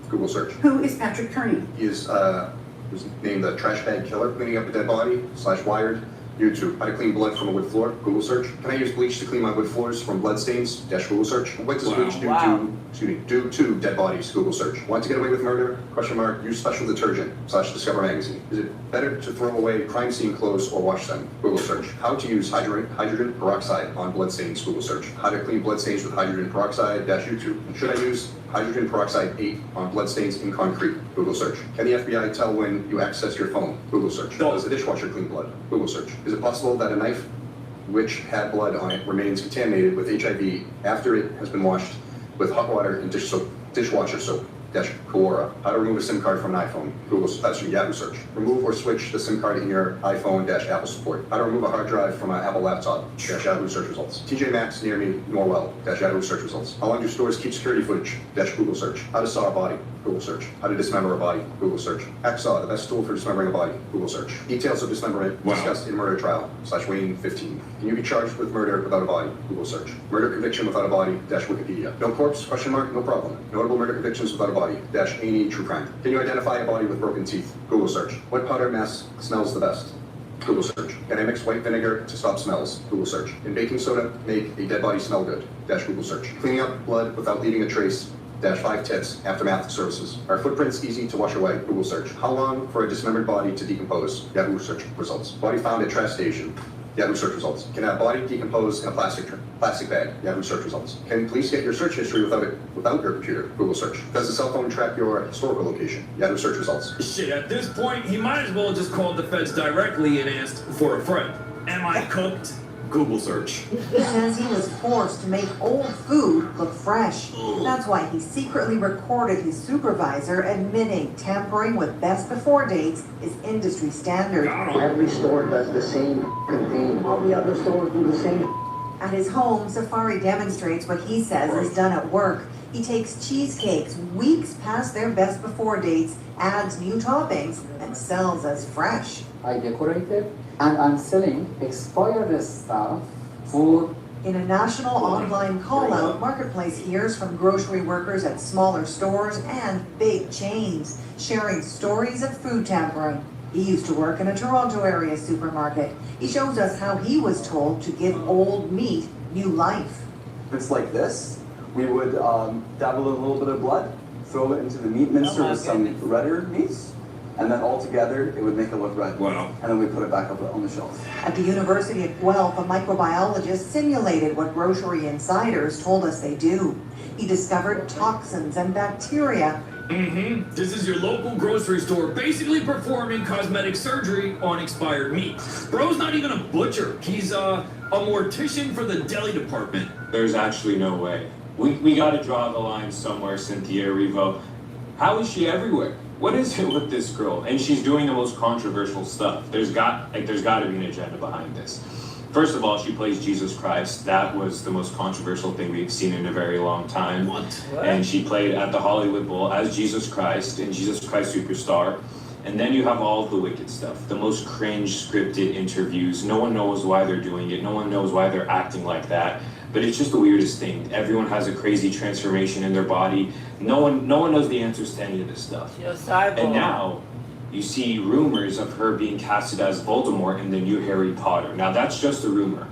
Google search. Who is Patrick Kearney? He is was named the trash bag killer, cleaning up a dead body / wired. YouTube. How to clean blood from a wood floor? Google search. Can I use bleach to clean my wood floors from blood stains? - Google search. What does bleach do to dead bodies? Google search. Want to get away with murder? - Use special detergent / Discover magazine. Is it better to throw away crime scene clothes or wash them? Google search. How to use hydrogen peroxide on bloodstains? Google search. How to clean bloodstains with hydrogen peroxide - YouTube. Should I use hydrogen peroxide 8 on bloodstains in concrete? Google search. Can the FBI tell when you access your phone? Google search. Does a dishwasher clean blood? Google search. Is it possible that a knife which had blood on it remains contaminated with HIV after it has been washed with hot water and dishwasher soap? Quora. How to remove a SIM card from an iPhone. That's your Yahoo search. Remove or switch the SIM card in your iPhone Apple support. How to remove a hard drive from an Apple laptop Yahoo search results. TJ Maxx near me, Norwell Yahoo search results. How long do stores keep security footage Google search. How to saw a body Google search. How to dismember a body Google search. Hacksaw, the best tool for dismembering a body Google search. Details of dismemberment discussed in murder trial /Wayne 15. Can you be charged with murder without a body Google search. Murder conviction without a body Wikipedia. No corpse no problem. Notable murder convictions without a body A&E true crime. Can you identify a body with broken teeth Google search. What powder mask smells the best Google search. Can I mix white vinegar to stop smells Google search. Can baking soda make a dead body smell good Google search. Cleaning up blood without leaving a trace 5 tips aftermath services. Are footprints easy to wash away Google search. How long for a dismembered body to decompose Yahoo search results. Body found at trash station Yahoo search results. Can a body decompose in a plastic bag Yahoo search results. Can police get your search history without your computer Google search. Does the cell phone track your historical location Yahoo search results. Shit, at this point, he might as well just called the feds directly and asked for a friend. Am I cooked? Google search. He says he was forced to make old food look fresh. That's why he secretly recorded his supervisor admitting tampering with best before dates is industry standard. Every store does the same thing. All the other stores do the same. At his home, Safari demonstrates what he says is done at work. He takes cheesecakes weeks past their best before dates, adds new toppings, and sells as fresh. I decorate it, and I'm selling expired stuff, food. In a national online call-out, Marketplace hears from grocery workers at smaller stores and big chains, sharing stories of food tampering. He used to work in a Toronto area supermarket. He shows us how he was told to give old meat new life. It's like this. We would dabble in a little bit of blood, throw it into the meat mincer with some redder meats, and then all together it would make it look red. Wow. And then we put it back up on the shelf. At the University of Guelph, a microbiologist simulated what grocery insiders told us they do. He discovered toxins and bacteria. This is your local grocery store basically performing cosmetic surgery on expired meat. Bro's not even a butcher. He's a mortician for the deli department. There's actually no way. We gotta draw the line somewhere, Cynthia Erivo. How is she everywhere? What is it with this girl? And she's doing the most controversial stuff. There's got to be an agenda behind this. First of all, she plays Jesus Christ. That was the most controversial thing we've seen in a very long time. What? And she played at the Hollywood Bowl as Jesus Christ and Jesus Christ Superstar. And then you have all of the wicked stuff, the most cringe scripted interviews. No one knows why they're doing it. No one knows why they're acting like that. But it's just the weirdest thing. Everyone has a crazy transformation in their body. No one knows the answers to any of this stuff. And now you see rumors of her being casted as Voldemort in the new Harry Potter. Now that's just a rumor.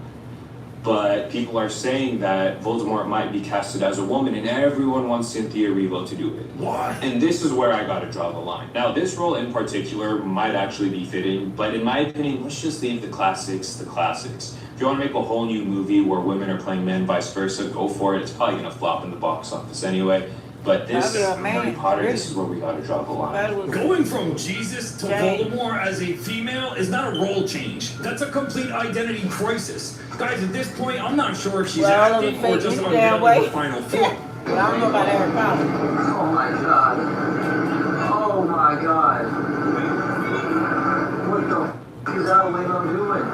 But people are saying that Voldemort might be casted as a woman, and everyone wants Cynthia Erivo to do it. What? And this is where I gotta draw the line. Now, this role in particular might actually be fitting, but in my opinion, let's just leave the classics the classics. If you want to make a whole new movie where women are playing men, vice versa, go for it. It's probably gonna flop in the box office anyway. But this, Harry Potter, this is where we gotta draw the line. Going from Jesus to Voldemort as a female is not a role change. That's a complete identity crisis. Guys, at this point, I'm not sure if she's acting or just on the final form. But I don't know about Harry Potter. Oh my god. Oh my god. What the f is that Lego doing?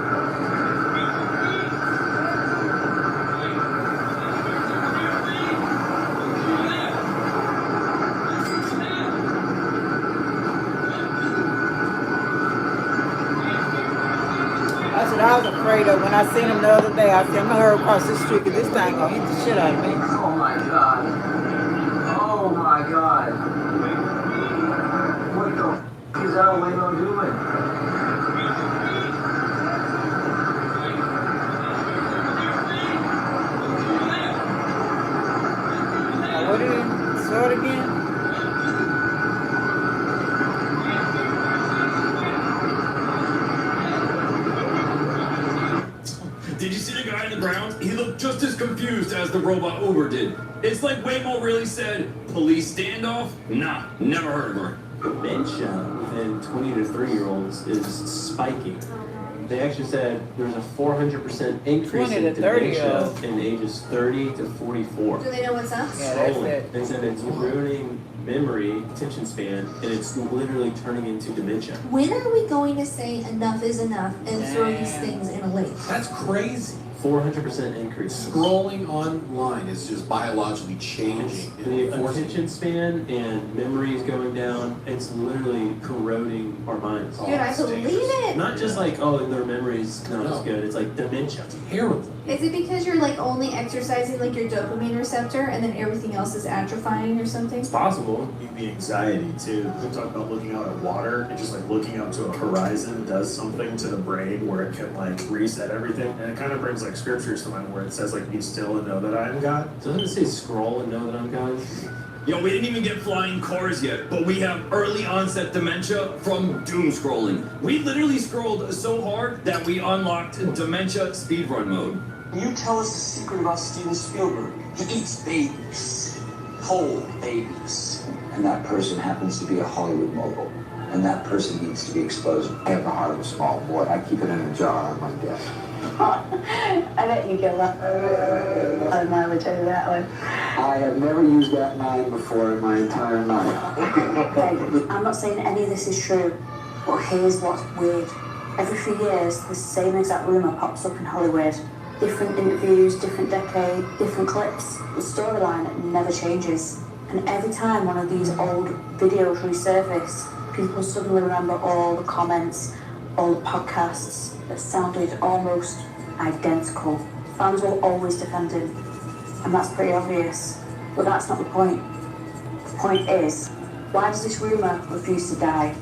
I was afraid of when I seen him the other day. I said, I'm gonna hurry across the street because this thing gonna hit the shit out of me. Oh my god. Oh my god. What the f is that Lego doing? Now, what did he saw it again? Did you see the guy in the ground? He looked just as confused as the robot Uber did. It's like Waymo really said, police standoff? Nah, never heard of her. Dementia in 20 to 30-year-olds is spiking. They actually said there's a 400% increase 20 in to 30 dementia in ages 30 to 44. Do they know what's up? Yeah, that's Scrolling. it. They said it's ruining memory, attention span, and it's literally turning into dementia. When are we going to say enough is enough and throw these things in a lake? That's crazy. 400% increase. Scrolling online is just biologically changing. The attention span and memory is going down. It's literally corroding our minds. Dude, I believe it. Not just like, oh, their memory's not as good. It's like dementia. It's terrible. Is it because you're like only exercising like your dopamine receptor and then everything else is atrophying or something? It's possible. The anxiety too. We talk about looking out at water and just like looking up to a horizon does something to the brain where it can like reset everything. And it kind of brings like scriptures to mind where it says like be still and know that I am God. Doesn't it say scroll and know that I'm God? Yo, we didn't even get flying cars yet, but we have early onset dementia from doom scrolling. We literally scrolled so hard that we unlocked dementia speedrun mode. You tell us the secret about Steven Spielberg. He eats babies. Whole babies. And that person happens to be a Hollywood mogul. And that person needs to be exposed. I have the heart of a small boy. I keep it in a jar on my desk. I bet you get that. I never tell you that one. I have never used that line before in my entire life. Greg, I'm not saying any of this is true, but here's what's weird. Every few years, the same exact rumour pops up in Hollywood. Different interviews, different decade, different clips. The storyline never changes. And every time one of these old videos resurface, people suddenly remember all the comments, all the podcasts that sounded almost identical. Fans will always defend him, and that's pretty obvious. But that's not the point. The point is, why does this rumour refuse to die?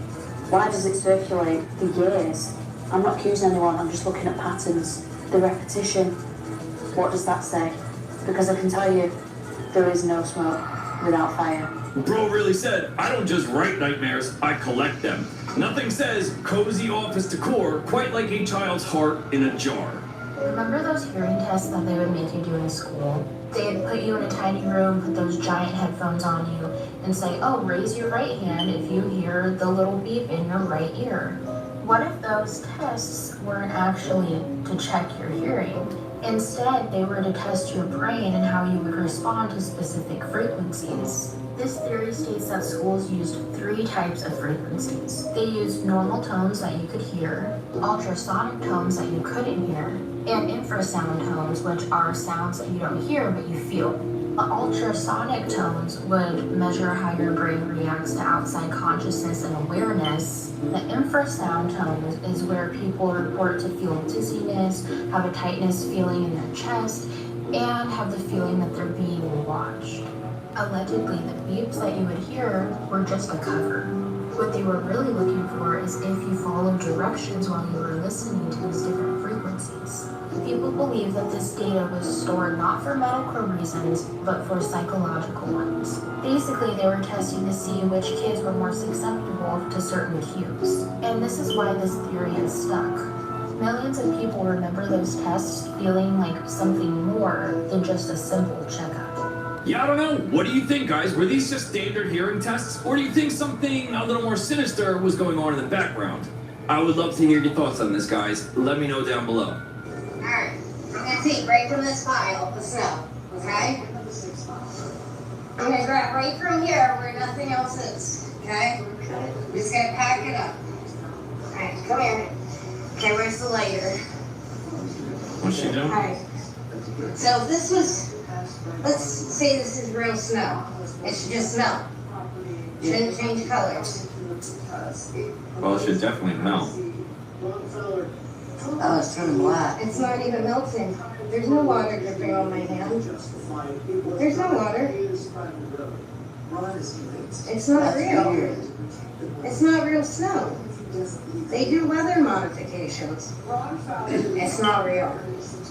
Why does it circulate for years? I'm not accusing anyone, I'm just looking at patterns. The repetition. What does that say? Because I can tell you, there is no smoke without fire. Bro really said, I don't just write nightmares, I collect them. Nothing says cozy office decor quite like a child's heart in a jar. Remember those hearing tests that they would make you do in school? They'd put you in a tiny room, put those giant headphones on you, and say, oh, raise your right hand if you hear the little beep in your right ear. What if those tests weren't actually to check your hearing? Instead, they were to test your brain and how you would respond to specific frequencies. This theory states that schools used 3 types of frequencies. They used normal tones that you could hear, ultrasonic tones that you couldn't hear, and infrasound tones, which are sounds that you don't hear but you feel. The ultrasonic tones would measure how your brain reacts to outside consciousness and awareness. The infrasound tone is where people report to feel dizziness, have a tightness feeling in their chest, and have the feeling that they're being watched. Allegedly, the beeps that you would hear were just a cover. What they were really looking for is if you followed directions while you were listening to these different frequencies. People believe that this data was stored not for medical reasons, but for psychological ones. Basically, they were testing to see which kids were more susceptible to certain cues. And this is why this theory has stuck. Millions of people remember those tests feeling like something more than just a simple checkup. Yeah, I don't know. What do you think, guys? Were these just standard hearing tests? Or do you think something a little more sinister was going on in the background? I would love to hear your thoughts on this, guys. Let me know down below. Alright, I'm gonna take right from this pile the snow, okay? I'm gonna grab right from here where nothing else is, okay? I'm just gonna pack it up. Alright, come here. Okay, where's the lighter? What's she doing? Alright. So if this was, let's say this is real snow. It should just melt. Shouldn't change colors. Well, it should definitely melt. Oh, it's turning black. It's not even melting. There's no water dripping on my hand. There's no water. It's not real. It's not real snow. They do weather modifications. It's not real.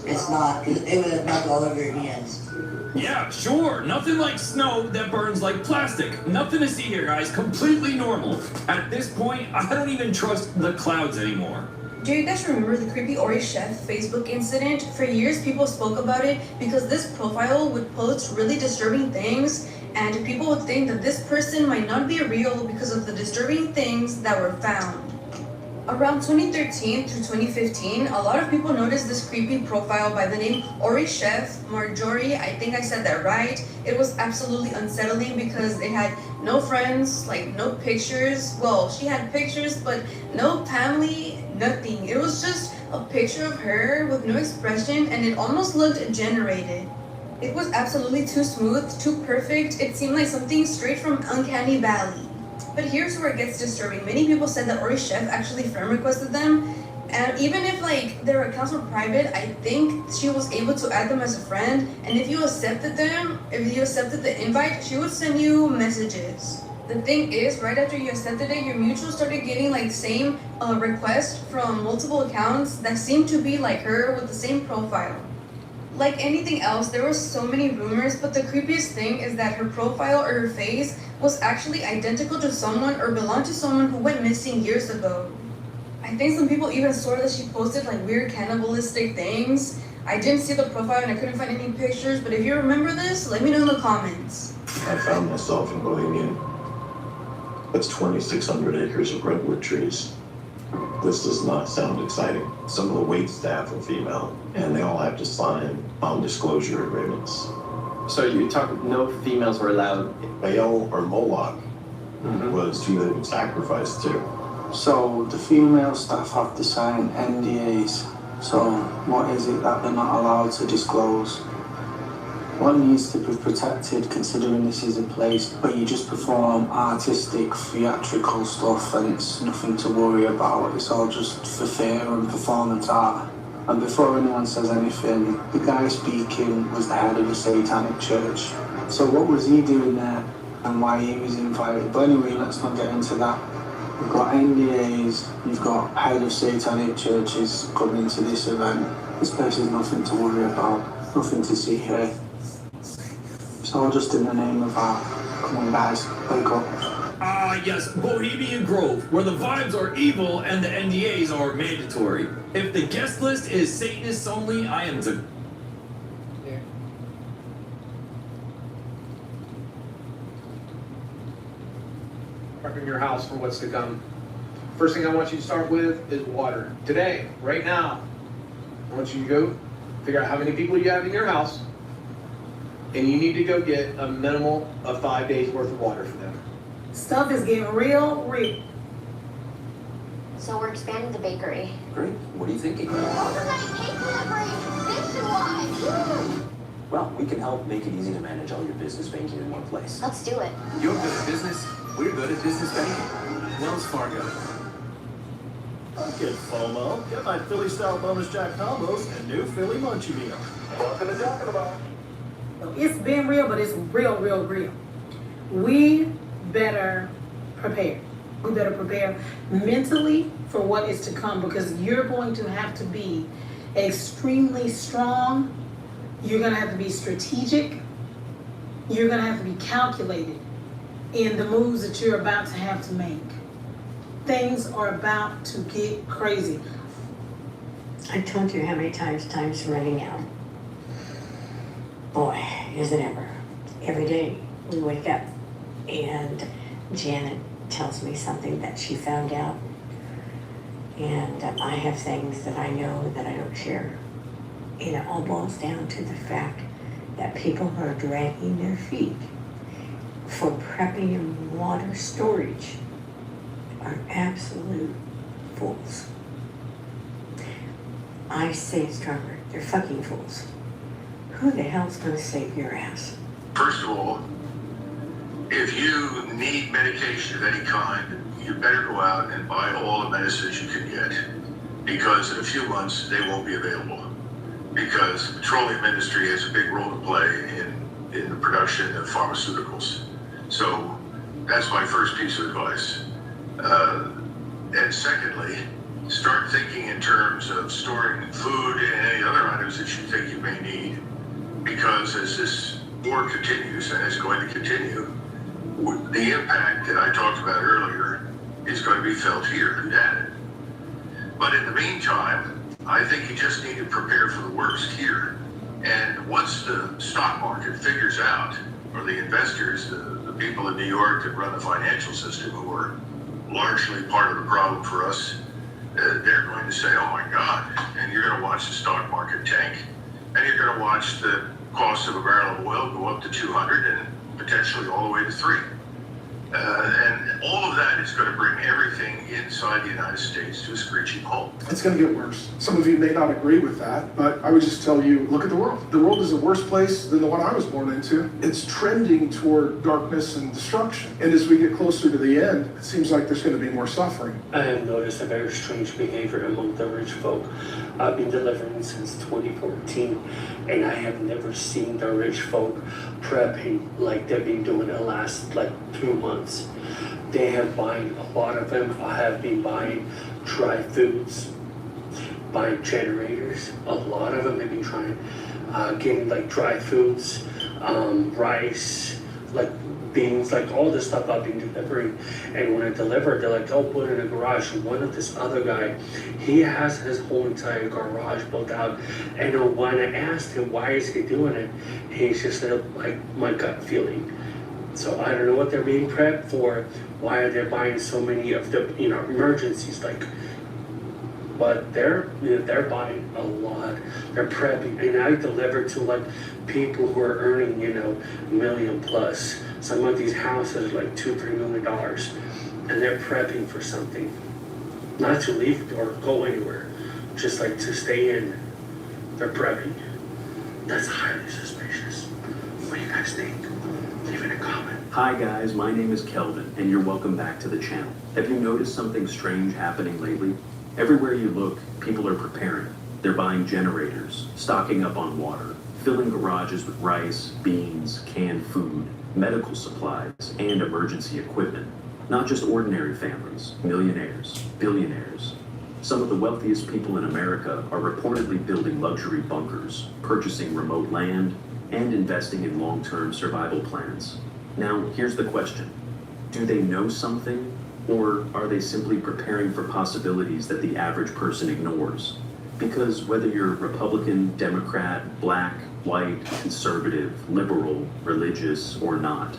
It's not, because it would have melted all over your hands. Yeah, sure. Nothing like snow that burns like plastic. Nothing to see here, guys. Completely normal. At this point, I don't even trust the clouds anymore. Do you guys remember the creepy Ori chef Facebook incident? For years, people spoke about it because this profile would post really disturbing things, and people would think that this person might not be real because of the disturbing things that were found. Around 2013 through 2015, a lot of people noticed this creepy profile by the name Ori Chef Marjorie. I think I said that right. It was absolutely unsettling because it had no friends, like no pictures. Well, she had pictures, but no family, nothing. It was just a picture of her with no expression, and it almost looked generated. It was absolutely too smooth, too perfect. It seemed like something straight from Uncanny Valley. But here's where it gets disturbing. Many people said that Ori Chef actually friend requested them, and even if like their accounts were private, I think she was able to add them as a friend. And if you accepted the invite, she would send you messages. The thing is, right after you accepted it, your mutual started getting like same requests from multiple accounts that seemed to be like her with the same profile. Like anything else, there were so many rumors, but the creepiest thing is that her profile or her face was actually identical to someone or belonged to someone who went missing years ago. I think some people even swore that she posted like weird cannibalistic things. I didn't see the profile and I couldn't find any pictures, but if you remember this, let me know in the comments. I found myself in Bohemian. That's 2,600 acres of redwood trees. This does not sound exciting. Some of the wait staff are female, and they all have to sign non-disclosure agreements. So you talk, no females were allowed? Baal or Moloch was who they would sacrifice to. So the female staff have to sign NDAs. So what is it that they're not allowed to disclose? What needs to be protected, considering this is a place where you just perform artistic, theatrical stuff and it's nothing to worry about. It's all just for fear and performance art. And before anyone says anything, the guy speaking was the head of a satanic church. So what was he doing there and why he was invited? But anyway, let's not get into that. You've got NDAs, you've got head of satanic churches coming to this event. This place is nothing to worry about, nothing to see here. It's all just in the name of art. Come on guys, wake up. Ah, yes, Bohemian Grove, where the vibes are evil and the NDAs are mandatory. If the guest list is Satanists only, I am to... Prepping your house for what's to come. First thing I want you to start with is water. Today, right now, I want you to go figure out how many people you have in your house, and you need to go get a minimal of 5 days worth of water for them. Stuff is getting real. So we're expanding the bakery. Great. What are you thinking? Overnight cake delivery nationwide. Well, we can help make it easy to manage all your business banking in one place. Let's do it. You're good at business. We're good at business banking. Wells Fargo. I'm getting FOMO. Get my Philly style bonus jack combos and new Philly munchie meal. What are you talking about? It's been real, but it's real. We better prepare. We better prepare mentally for what is to come, because you're going to have to be extremely strong. You're going to have to be strategic. You're going to have to be calculated in the moves that you're about to have to make. Things are about to get crazy. I told you how many times time's running out. Boy, is it ever. Every day we wake up and Janet tells me something that she found out, and I have things that I know that I don't share. And it all boils down to the fact that people who are dragging their feet for prepping and water storage are absolute fools. I say it stronger, they're fucking fools. Who the hell's gonna save your ass? First of all, if you need medication of any kind, you better go out and buy all the medicines you can get, because in a few months they won't be available. Because the petroleum industry has a big role to play in the production of pharmaceuticals. So that's my first piece of advice. And secondly, start thinking in terms of storing food and any other items that you think you may need. Because as this war continues, and it's going to continue, the impact that I talked about earlier is going to be felt here and added. But in the meantime, I think you just need to prepare for the worst here. And once the stock market figures out, or the investors, the people in New York that run the financial system, who are largely part of the problem for us, they're going to say, oh my God, and you're going to watch the stock market tank, and you're going to watch the cost of a barrel of oil go up to 200 and potentially all the way to 3. And all of that is going to bring everything inside the United States to a screeching halt. It's going to get worse. Some of you may not agree with that, but I would just tell you, look at the world. The world is a worse place than the one I was born into. It's trending toward darkness and destruction. And as we get closer to the end, it seems like there's going to be more suffering. I have noticed a very strange behavior among the rich folk. I've been delivering since 2014, and I have never seen the rich folk prepping like they've been doing the last 2 months. They have buying, a lot of them have been buying dry foods, buying generators. A lot of them have been trying, getting dry foods, rice, beans, all this stuff I've been delivering. And when I deliver, they're like, oh, put it in a garage. And one of this other guy, he has his whole entire garage built out. And when I asked him why is he doing it, he's just my gut feeling. So I don't know what they're being prepped for. Why are they buying so many of the emergencies? But they're buying a lot. They're prepping, and I deliver to people who are earning $1 million plus. Some of these houses are $2-3 million, and they're prepping for something, not to leave or go anywhere, just to stay in. They're prepping. That's highly suspicious. What do you guys think? Leave it in a comment. Hi guys, my name is Kelvin, and you're welcome back to the channel. Have you noticed something strange happening lately? Everywhere you look, people are preparing. They're buying generators, stocking up on water, filling garages with rice, beans, canned food, medical supplies, and emergency equipment. Not just ordinary families, millionaires, billionaires. Some of the wealthiest people in America are reportedly building luxury bunkers, purchasing remote land, and investing in long-term survival plans. Now, here's the question. Do they know something, or are they simply preparing for possibilities that the average person ignores? Because whether you're Republican, Democrat, black, white, conservative, liberal, religious, or not,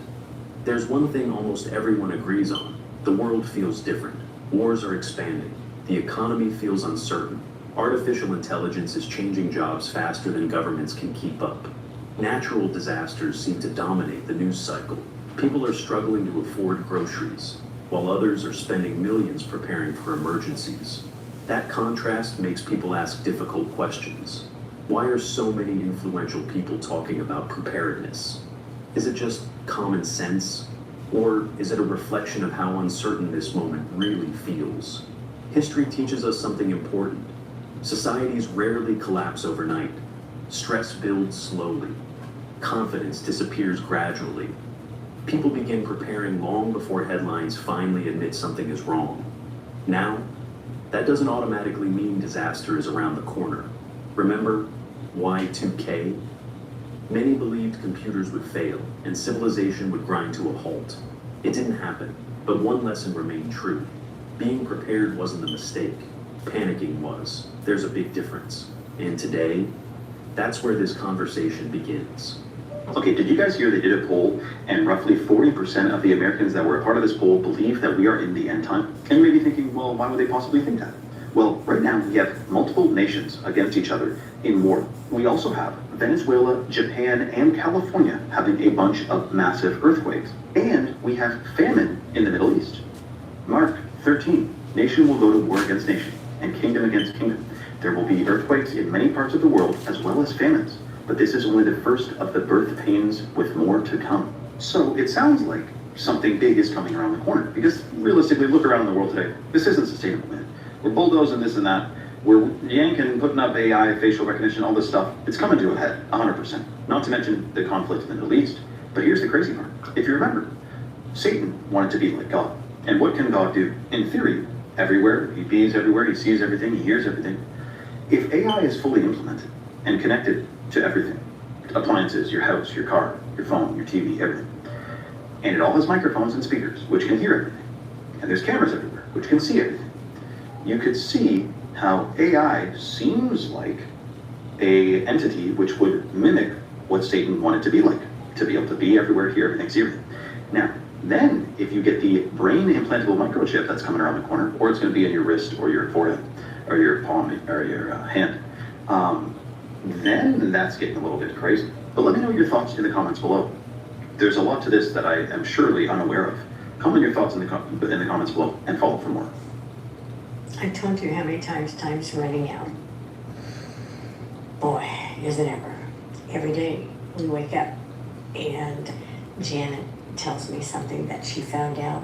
there's one thing almost everyone agrees on. The world feels different. Wars are expanding. The economy feels uncertain. Artificial intelligence is changing jobs faster than governments can keep up. Natural disasters seem to dominate the news cycle. People are struggling to afford groceries, while others are spending millions preparing for emergencies. That contrast makes people ask difficult questions. Why are so many influential people talking about preparedness? Is it just common sense? Or is it a reflection of how uncertain this moment really feels? History teaches us something important. Societies rarely collapse overnight. Stress builds slowly. Confidence disappears gradually. People begin preparing long before headlines finally admit something is wrong. Now, that doesn't automatically mean disaster is around the corner. Remember Y2K? Many believed computers would fail and civilization would grind to a halt. It didn't happen, but one lesson remained true. Being prepared wasn't a mistake. Panicking was. There's a big difference. And today, that's where this conversation begins. Okay, did you guys hear they did a poll, and roughly 40% of the Americans that were a part of this poll believe that we are in the end time? And you may be thinking, well, why would they possibly think that? Well, right now we have multiple nations against each other in war. We also have Venezuela, Japan, and California having a bunch of massive earthquakes. And we have famine in the Middle East. Mark 13, nation will go to war against nation, and kingdom against kingdom. There will be earthquakes in many parts of the world, as well as famines. But this is only the first of the birth pains with more to come. So it sounds like something big is coming around the corner, because realistically, look around the world today. This isn't sustainable, man. We're bulldozing this and that. We're yanking, putting up AI, facial recognition, all this stuff. It's coming to a head, 100%. Not to mention the conflict in the Middle East. But here's the crazy part. If you remember, Satan wanted to be like God. And what can God do? In theory, everywhere. He bees everywhere. He sees everything. He hears everything. If AI is fully implemented and connected to everything, appliances, your house, your car, your phone, your TV, everything, and it all has microphones and speakers, which can hear everything, and there's cameras everywhere, which can see everything, you could see how AI seems like a entity which would mimic what Satan wanted to be like, to be able to be everywhere, hear everything, see everything. Now, Then, if you get the brain implantable microchip that's coming around the corner, or it's going to be in your wrist or your forehead or your palm or your hand, then that's getting a little bit crazy. But let me know your thoughts in the comments below. There's a lot to this that I am surely unaware of. Comment your thoughts in the comments below and follow for more. I told you how many times time's running out. Boy, is it ever. Every day we wake up and Janet tells me something that she found out.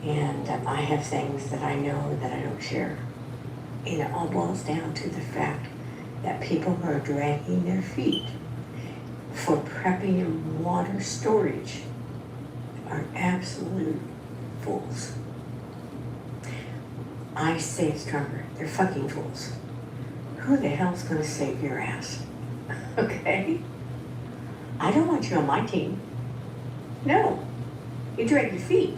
And I have things that I know that I don't share. And it all boils down to the fact that people are dragging their feet for prepping and water storage are absolute fools. I say it stronger. They're fucking fools. Who the hell's gonna save your ass? Okay? I don't want you on my team. No. You drag your feet.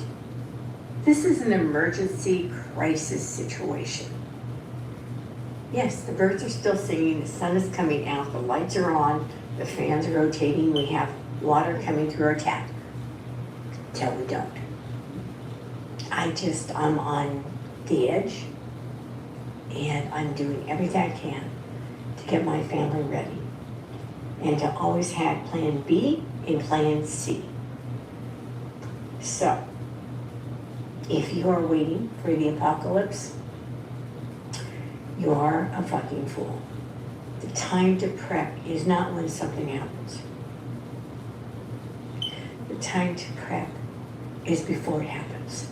This is an emergency crisis situation. Yes, the birds are still singing, the sun is coming out, the lights are on, the fans are rotating, we have water coming through our tap. Till we don't. I'm on the edge, and I'm doing everything I can to get my family ready and to always have plan B and plan C. So, if you are waiting for the apocalypse, you are a fucking fool. The time to prep is not when something happens. The time to prep is before it happens.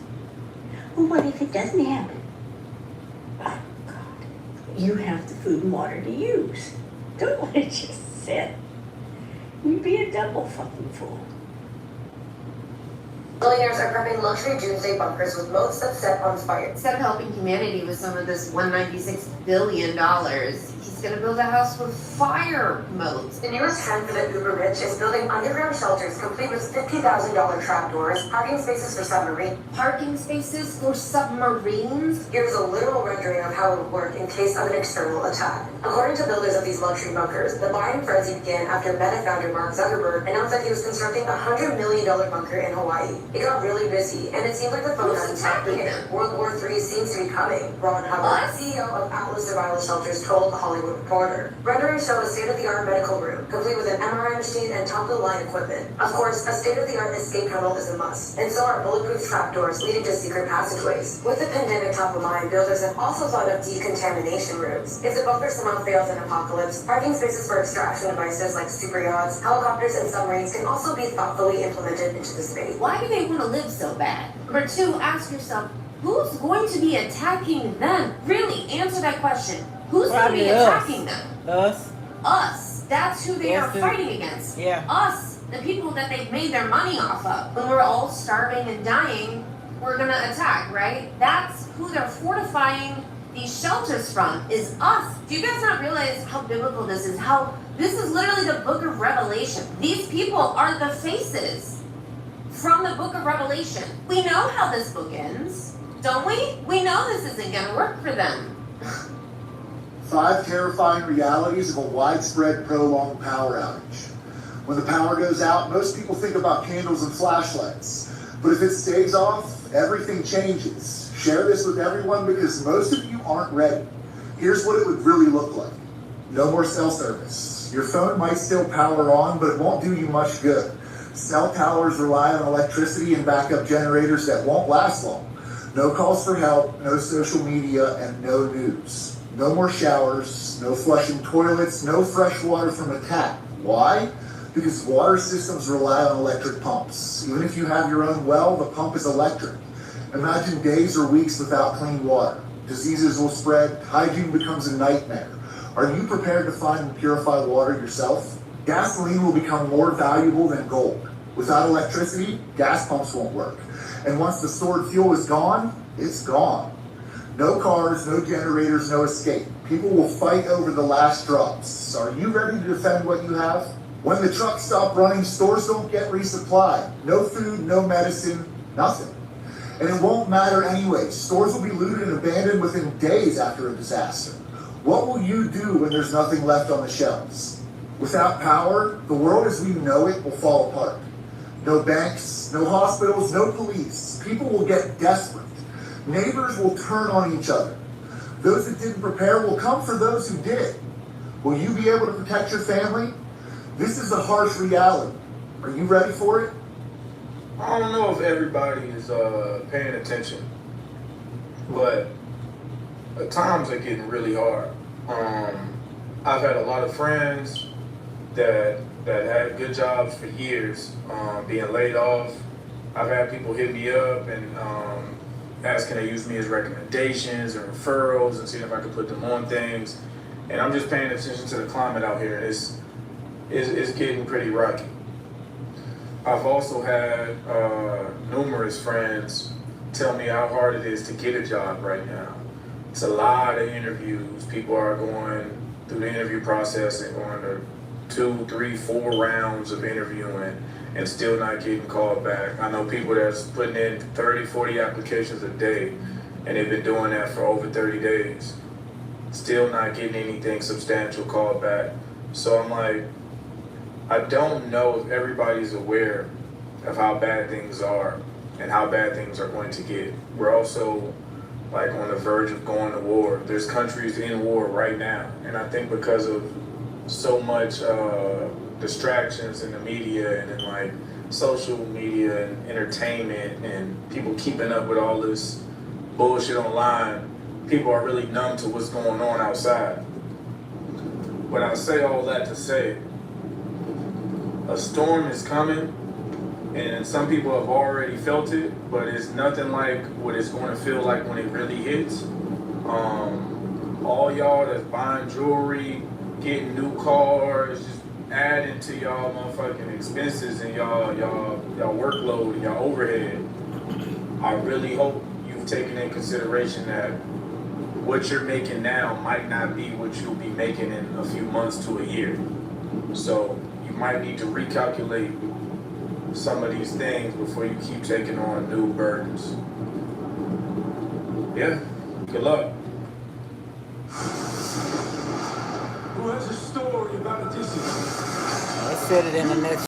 Well, what if it doesn't happen? Oh, God. You have the food and water to use. Don't let it just sit. You'd be a double fucking fool. Billionaires are prepping luxury doomsday bunkers with moats that set on fire. Instead of helping humanity with some of this $196 billion, he's gonna build a house with fire moats. The New York Times for the uber rich is building underground shelters complete with $50,000 trapdoors, parking spaces for submarines. Parking spaces for submarines? Here's a literal rendering of how it would work in case of an external attack. According to builders of these luxury bunkers, the buying frenzy began after Meta founder Mark Zuckerberg announced that he was constructing a $100 million bunker in Hawaii. It got really busy, and it seems like the phone hasn't stopped ringing. World War III seems to be coming. Ron Hubbard, CEO of Atlas Survival Shelters, told The Hollywood Reporter. Renderings show a state-of-the-art medical room, complete with an MRI machine and top-of-the-line equipment. Of course, a state-of-the-art escape tunnel is a must, and so are bulletproof trapdoors leading to secret passageways. With the pandemic top of mind, builders have also thought of decontamination rooms. If the bunker somehow fails in apocalypse, parking spaces for extraction devices like super yachts, helicopters, and submarines can also be thoughtfully implemented into the space. Why do they want to live so bad? Number two, ask yourself, who's going to be attacking them? Really, answer that question. Who's going to be attacking them? Us. Us. That's who they are fighting against. Yeah. Us, the people that they've made their money off of. When we're all starving and dying, we're going to attack, right? That's who they're fortifying these shelters from, is us. Do you guys not realize how biblical this is? How this is literally the book of Revelation. These people are the faces from the book of Revelation. We know how this book ends, don't we? We know this isn't going to work for them. 5 terrifying realities of a widespread prolonged power outage. When the power goes out, most people think about candles and flashlights. But if it stays off, everything changes. Share this with everyone because most of you aren't ready. Here's what it would really look like. No more cell service. Your phone might still power on, but it won't do you much good. Cell towers rely on electricity and backup generators that won't last long. No calls for help, no social media, and no news. No more showers, no flushing toilets, no fresh water from a tap. Why? Because water systems rely on electric pumps. Even if you have your own well, the pump is electric. Imagine days or weeks without clean water. Diseases will spread, hygiene becomes a nightmare. Are you prepared to find and purify water yourself? Gasoline will become more valuable than gold. Without electricity, gas pumps won't work. And once the stored fuel is gone, it's gone. No cars, no generators, no escape. People will fight over the last drops. Are you ready to defend what you have? When the trucks stop running, stores don't get resupplied. No food, no medicine, nothing. And it won't matter anyway. Stores will be looted and abandoned within days after a disaster. What will you do when there's nothing left on the shelves? Without power, the world as we know it will fall apart. No banks, no hospitals, no police. People will get desperate. Neighbors will turn on each other. Those that didn't prepare will come for those who did. Will you be able to protect your family? This is a harsh reality. Are you ready for it? I don't know if everybody is paying attention, but at times are getting really hard. I've had a lot of friends that had good jobs for years, being laid off. I've had people hit me up and ask can they use me as recommendations or referrals and see if I could put them on things. And I'm just paying attention to the climate out here. It's getting pretty rocky. I've also had numerous friends tell me how hard it is to get a job right now. It's a lot of interviews. People are going through the interview process and going to 2, 3, 4 rounds of interviewing and still not getting called back. I know people that's putting in 30, 40 applications a day, and they've been doing that for over 30 days. Still not getting anything substantial called back. So I'm like, I don't know if everybody's aware of how bad things are and how bad things are going to get. We're also like on the verge of going to war. There's countries in war right now. And I think because of so much distractions in the media and in like social media and entertainment and people keeping up with all this bullshit online, people are really numb to what's going on outside. But I say all that to say, a storm is coming, and some people have already felt it, but it's nothing like what it's going to feel like when it really hits. All y'all that's buying jewelry, getting new cars, just adding to y'all motherfucking expenses and y'all workload and y'all overhead. I really hope you've taken in consideration that what you're making now might not be what you'll be making in a few months to a year. So you might need to recalculate some of these things before you keep taking on new burdens. Yeah, good luck. Who has a story about addition? Let's fit it in the next